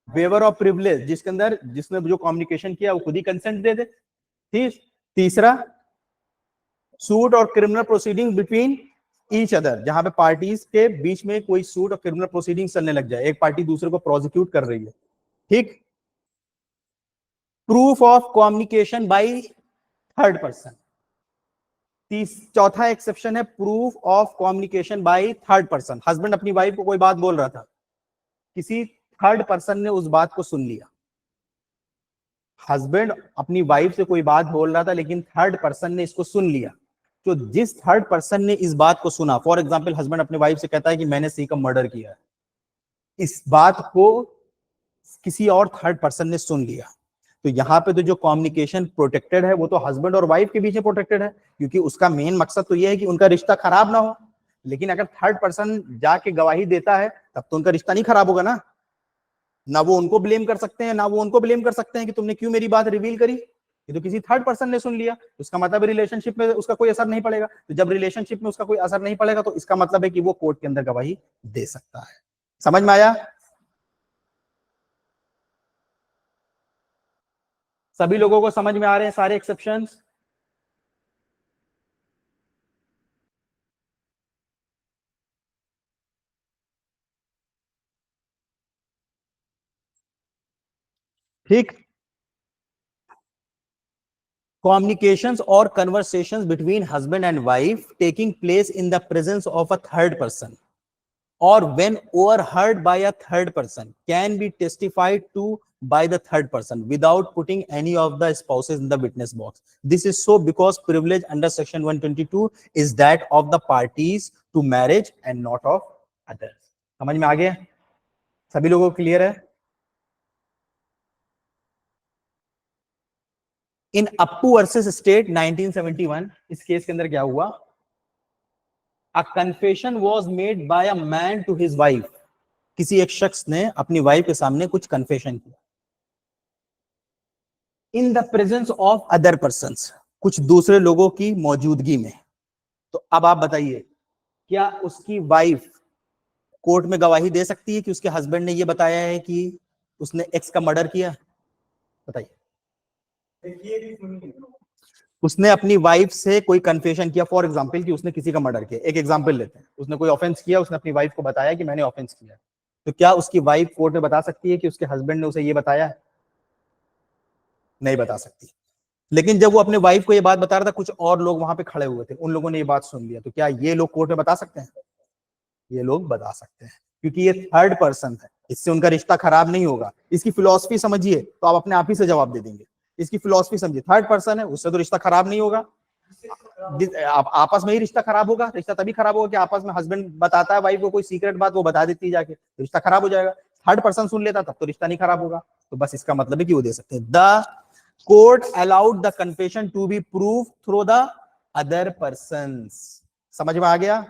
वेवर ऑफ प्रिविलेज, जिसके अंदर जिसने जो कम्युनिकेशन किया वो खुद ही कंसेंट दे दे। ठीक, तीसरा सूट और criminal proceeding between each other, जहां पे पार्टीज के बीच में कोई सूट और क्रिमिनल प्रोसीडिंग चलने लग जाए, एक पार्टी दूसरे को प्रोसिक्यूट कर रही है। ठीक, proof of communication by third person. चौथा एक्सेप्शन है proof of communication by third person. Husband अपनी वाइफ को कोई बात बोल रहा था, किसी थर्ड पर्सन ने उस बात को सुन लिया। हस्बैंड अपनी वाइफ से कोई बात बोल रहा था लेकिन थर्ड पर्सन ने इसको सुन लिया। तो जिस थर्ड पर्सन ने इस बात को सुना, फॉर एग्जांपल हस्बैंड अपनी वाइफ से कहता है कि मैंने सी का मर्डर किया है, इस बात को किसी और थर्ड पर्सन ने सुन लिया, तो यहाँ पे तो जो कम्युनिकेशन प्रोटेक्टेड है वो तो हस्बैंड और वाइफ के बीच में प्रोटेक्टेड है, क्योंकि उसका मेन मकसद तो ये है कि उनका रिश्ता खराब ना हो। लेकिन अगर थर्ड पर्सन जाके गवाही देता है तब तो उनका रिश्ता नहीं खराब होगा ना वो उनको ब्लेम कर सकते हैं, ना वो उनको ब्लेम कर सकते हैं कि तुमने क्यों मेरी बात रिवील करी। ये तो किसी थर्ड पर्सन ने सुन लिया, तो इसका मतलब रिलेशनशिप में उसका कोई असर नहीं पड़ेगा। तो जब रिलेशनशिप में उसका कोई असर नहीं पड़ेगा तो इसका मतलब है कि वो कोर्ट के अंदर गवाही दे सकता है। समझ में आया? सभी लोगों को समझ में आ रहे हैं सारे एक्सेप्शंस? ठीक, communications or conversations between husband and wife taking place in the presence of a third person or when overheard by a third person can be testified to by the third person without putting any of the spouses in the witness box. This is so because privilege under section 122 is that of the parties to marriage and not of others. समझ में आ गया? सभी लोगों को clear है? इन Appu versus state 1971, इस case के अंदर क्या हुआ, a confession was made by a man to his wife. किसी एक शख्स ने अपनी वाइफ के सामने कुछ कन्फेशन किया इन the presence of other persons, कुछ दूसरे लोगों की मौजूदगी में। तो अब आप बताइए, क्या उसकी वाइफ कोर्ट में गवाही दे सकती है कि उसके हस्बैंड ने यह बताया है कि उसने एक्स का मर्डर किया? बताइए। उसने अपनी वाइफ से कोई कन्फेशन किया, फॉर एग्जांपल कि उसने किसी का मर्डर किया, एक एग्जांपल लेते हैं, उसने कोई ऑफेंस किया, उसने अपनी वाइफ को बताया कि मैंने ऑफेंस किया, तो क्या उसकी वाइफ कोर्ट में बता सकती है कि उसके हस्बैंड ने उसे ये बताया? नहीं बता सकती। लेकिन जब वो अपने वाइफ को ये बात बता रहा था, कुछ और लोग वहां पे खड़े हुए थे, उन लोगों ने ये बात सुन लिया, तो क्या ये लोग कोर्ट में बता सकते हैं? ये लोग बता सकते हैं, क्योंकि ये थर्ड पर्सन है, इससे उनका रिश्ता खराब नहीं होगा। इसकी फिलॉसफी समझिए तो आप अपने आप ही से जवाब दे देंगे। इसकी फिलॉसफी समझिए, थर्ड पर्सन है, उससे तो रिश्ता खराब नहीं होगा। आप आपस में ही रिश्ता खराब होगा। रिश्ता तभी खराब होगा कि आपस में हस्बैंड बताता है वाइफ को कोई सीक्रेट बात, वो बता देती है जाके, तो रिश्ता खराब हो जाएगा। थर्ड पर्सन सुन लेता तब तो रिश्ता नहीं खराब होगा। तो बस इसका मतलब है कि वो दे सकते हैं। The court allowed the confession to be prove through the other persons. समझ में आ गया?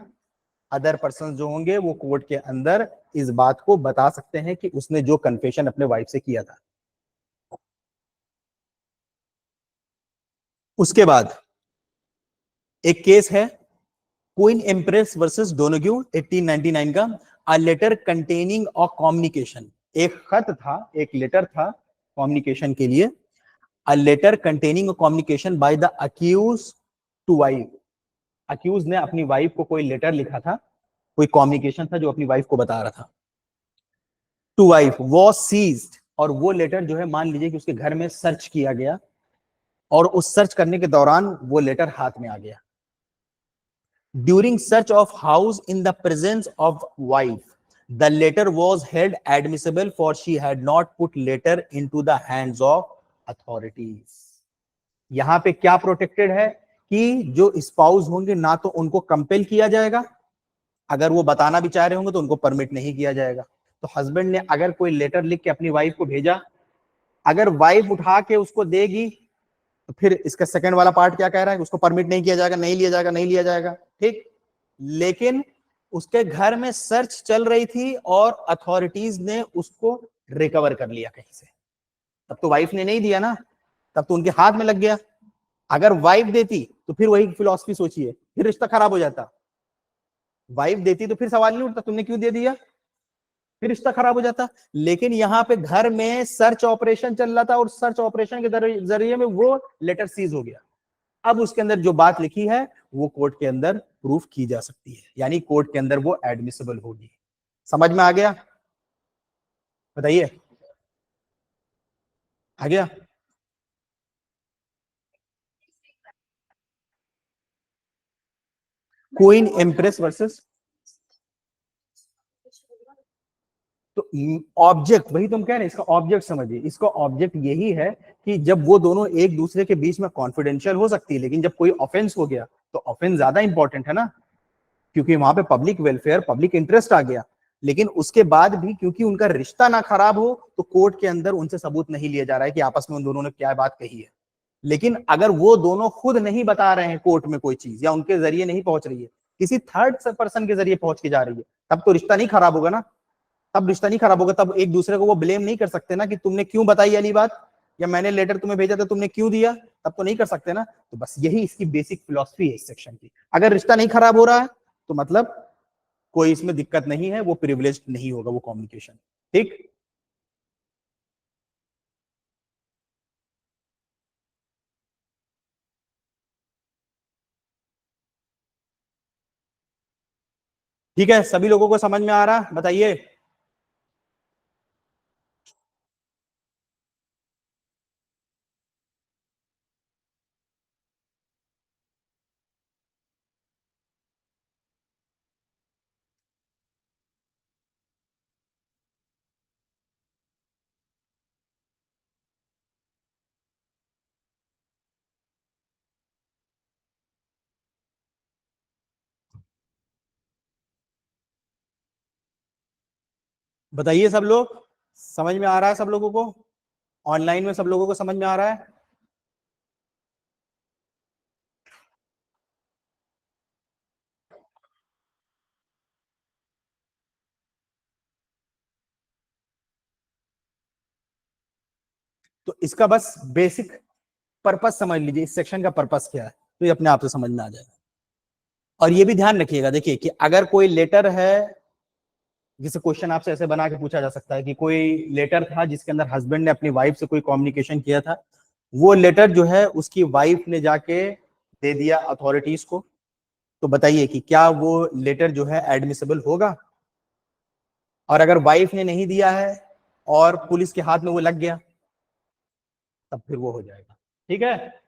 अदर पर्सन जो होंगे वो कोर्ट के अंदर इस बात को बता सकते हैं कि उसने जो कन्फेशन अपने वाइफ से किया था। उसके बाद एक केस है क्वीन एम्प्रेस वर्सेस डोनोग्यू 1899 का, a letter containing a communication. एक खत था, एक लेटर था कम्युनिकेशन के लिए। A letter containing a communication by the accused to wife. Accused ने अपनी वाइफ को कोई लेटर लिखा था, कोई कम्युनिकेशन था जो अपनी वाइफ को बता रहा था। टू वाइफ वॉज सीज्ड, और वो लेटर जो है मान लीजिए कि उसके घर में सर्च किया गया और उस सर्च करने के दौरान वो लेटर हाथ में आ गया। During search of house in the presence of wife the letter was held admissible for she had not put letter into the hands of authorities. यहां पे क्या प्रोटेक्टेड है कि जो स्पाउस होंगे ना तो उनको कंपेल किया जाएगा अगर वो बताना भी चाह रहे होंगे तो उनको परमिट नहीं किया जाएगा। तो हस्बैंड ने अगर कोई लेटर लिख के अपनी वाइफ को भेजा, अगर वाइफ उठा के उसको देगी, तो फिर इसका सेकंड वाला पार्ट क्या कह रहा है, उसको परमिट नहीं किया जाएगा, नहीं लिया जाएगा, नहीं लिया जाएगा, ठीक। लेकिन उसके घर में सर्च चल रही थी और अथॉरिटीज ने उसको रिकवर कर लिया कहीं से, तब तो वाइफ ने नहीं दिया ना, तब तो उनके हाथ में लग गया। अगर वाइफ देती तो फिर वही फिलॉसफी सोचिए, फिर रिश्ता खराब हो जाता। वाइफ देती तो फिर सवाल नहीं उठता तुमने क्यों दे दिया, फिर रिश्ता खराब हो जाता। लेकिन यहाँ पे घर में सर्च ऑपरेशन चल रहा था और सर्च ऑपरेशन के जरिए में वो लेटर सीज हो गया। अब उसके अंदर जो बात लिखी है वो कोर्ट के अंदर प्रूफ की जा सकती है, यानी कोर्ट के अंदर वो एडमिसिबल होगी। समझ में आ गया? बताइए, आ गया? क्वीन एम्प्रेस वर्सेस, तो ऑब्जेक्ट वही तुम कह रहे हैं, इसका ऑब्जेक्ट समझिए, इसका ऑब्जेक्ट यही है कि जब वो दोनों एक दूसरे के बीच में कॉन्फिडेंशियल हो सकती है, लेकिन जब कोई ऑफेंस हो गया तो ऑफेंस ज्यादा इंपॉर्टेंट है ना, क्योंकि वहां पे पब्लिक वेलफेयर, पब्लिक इंटरेस्ट आ गया। लेकिन उसके बाद भी क्योंकि उनका रिश्ता ना खराब हो तो कोर्ट के अंदर उनसे सबूत नहीं लिया जा रहा है कि आपस में उन दोनों ने क्या बात कही है। लेकिन अगर वो दोनों खुद नहीं बता रहे हैं कोर्ट में कोई चीज, या उनके जरिए नहीं पहुंच रही है, किसी थर्ड पर्सन के जरिए पहुंच के जा रही है, तब तो रिश्ता नहीं खराब होगा ना। तब रिश्ता नहीं खराब होगा, तब एक दूसरे को वो ब्लेम नहीं कर सकते ना कि तुमने क्यों बताई वाली बात, या मैंने लेटर तुम्हें भेजा था तुमने क्यों दिया, तब तो नहीं कर सकते ना। तो बस यही इसकी बेसिक फिलॉसफी है इस सेक्शन की। अगर रिश्ता नहीं खराब हो रहा है तो मतलब कोई इसमें दिक्कत नहीं है, वो प्रिविलेज नहीं होगा वो कम्युनिकेशन, ठीक। ठीक है, सभी लोगों को समझ में आ रहा, बताइए। बताइए सब लोग, समझ में आ रहा है सब लोगों को? ऑनलाइन में सब लोगों को समझ में आ रहा है? तो इसका बस बेसिक पर्पस समझ लीजिए, इस सेक्शन का पर्पस क्या है, तो ये अपने आप से समझ में आ जाएगा। और ये भी ध्यान रखिएगा, देखिए कि अगर कोई लेटर है, जिसे क्वेश्चन आपसे ऐसे बना के पूछा जा सकता है कि कोई लेटर था जिसके अंदर हस्बैंड ने अपनी वाइफ से कोई कम्युनिकेशन किया था, वो लेटर जो है उसकी वाइफ ने जाके दे दिया अथॉरिटीज को, तो बताइए कि क्या वो लेटर जो है एडमिसिबल होगा? और अगर वाइफ ने नहीं दिया है और पुलिस के हाथ में वो लग गया, तब फिर वो हो जाएगा, ठीक है।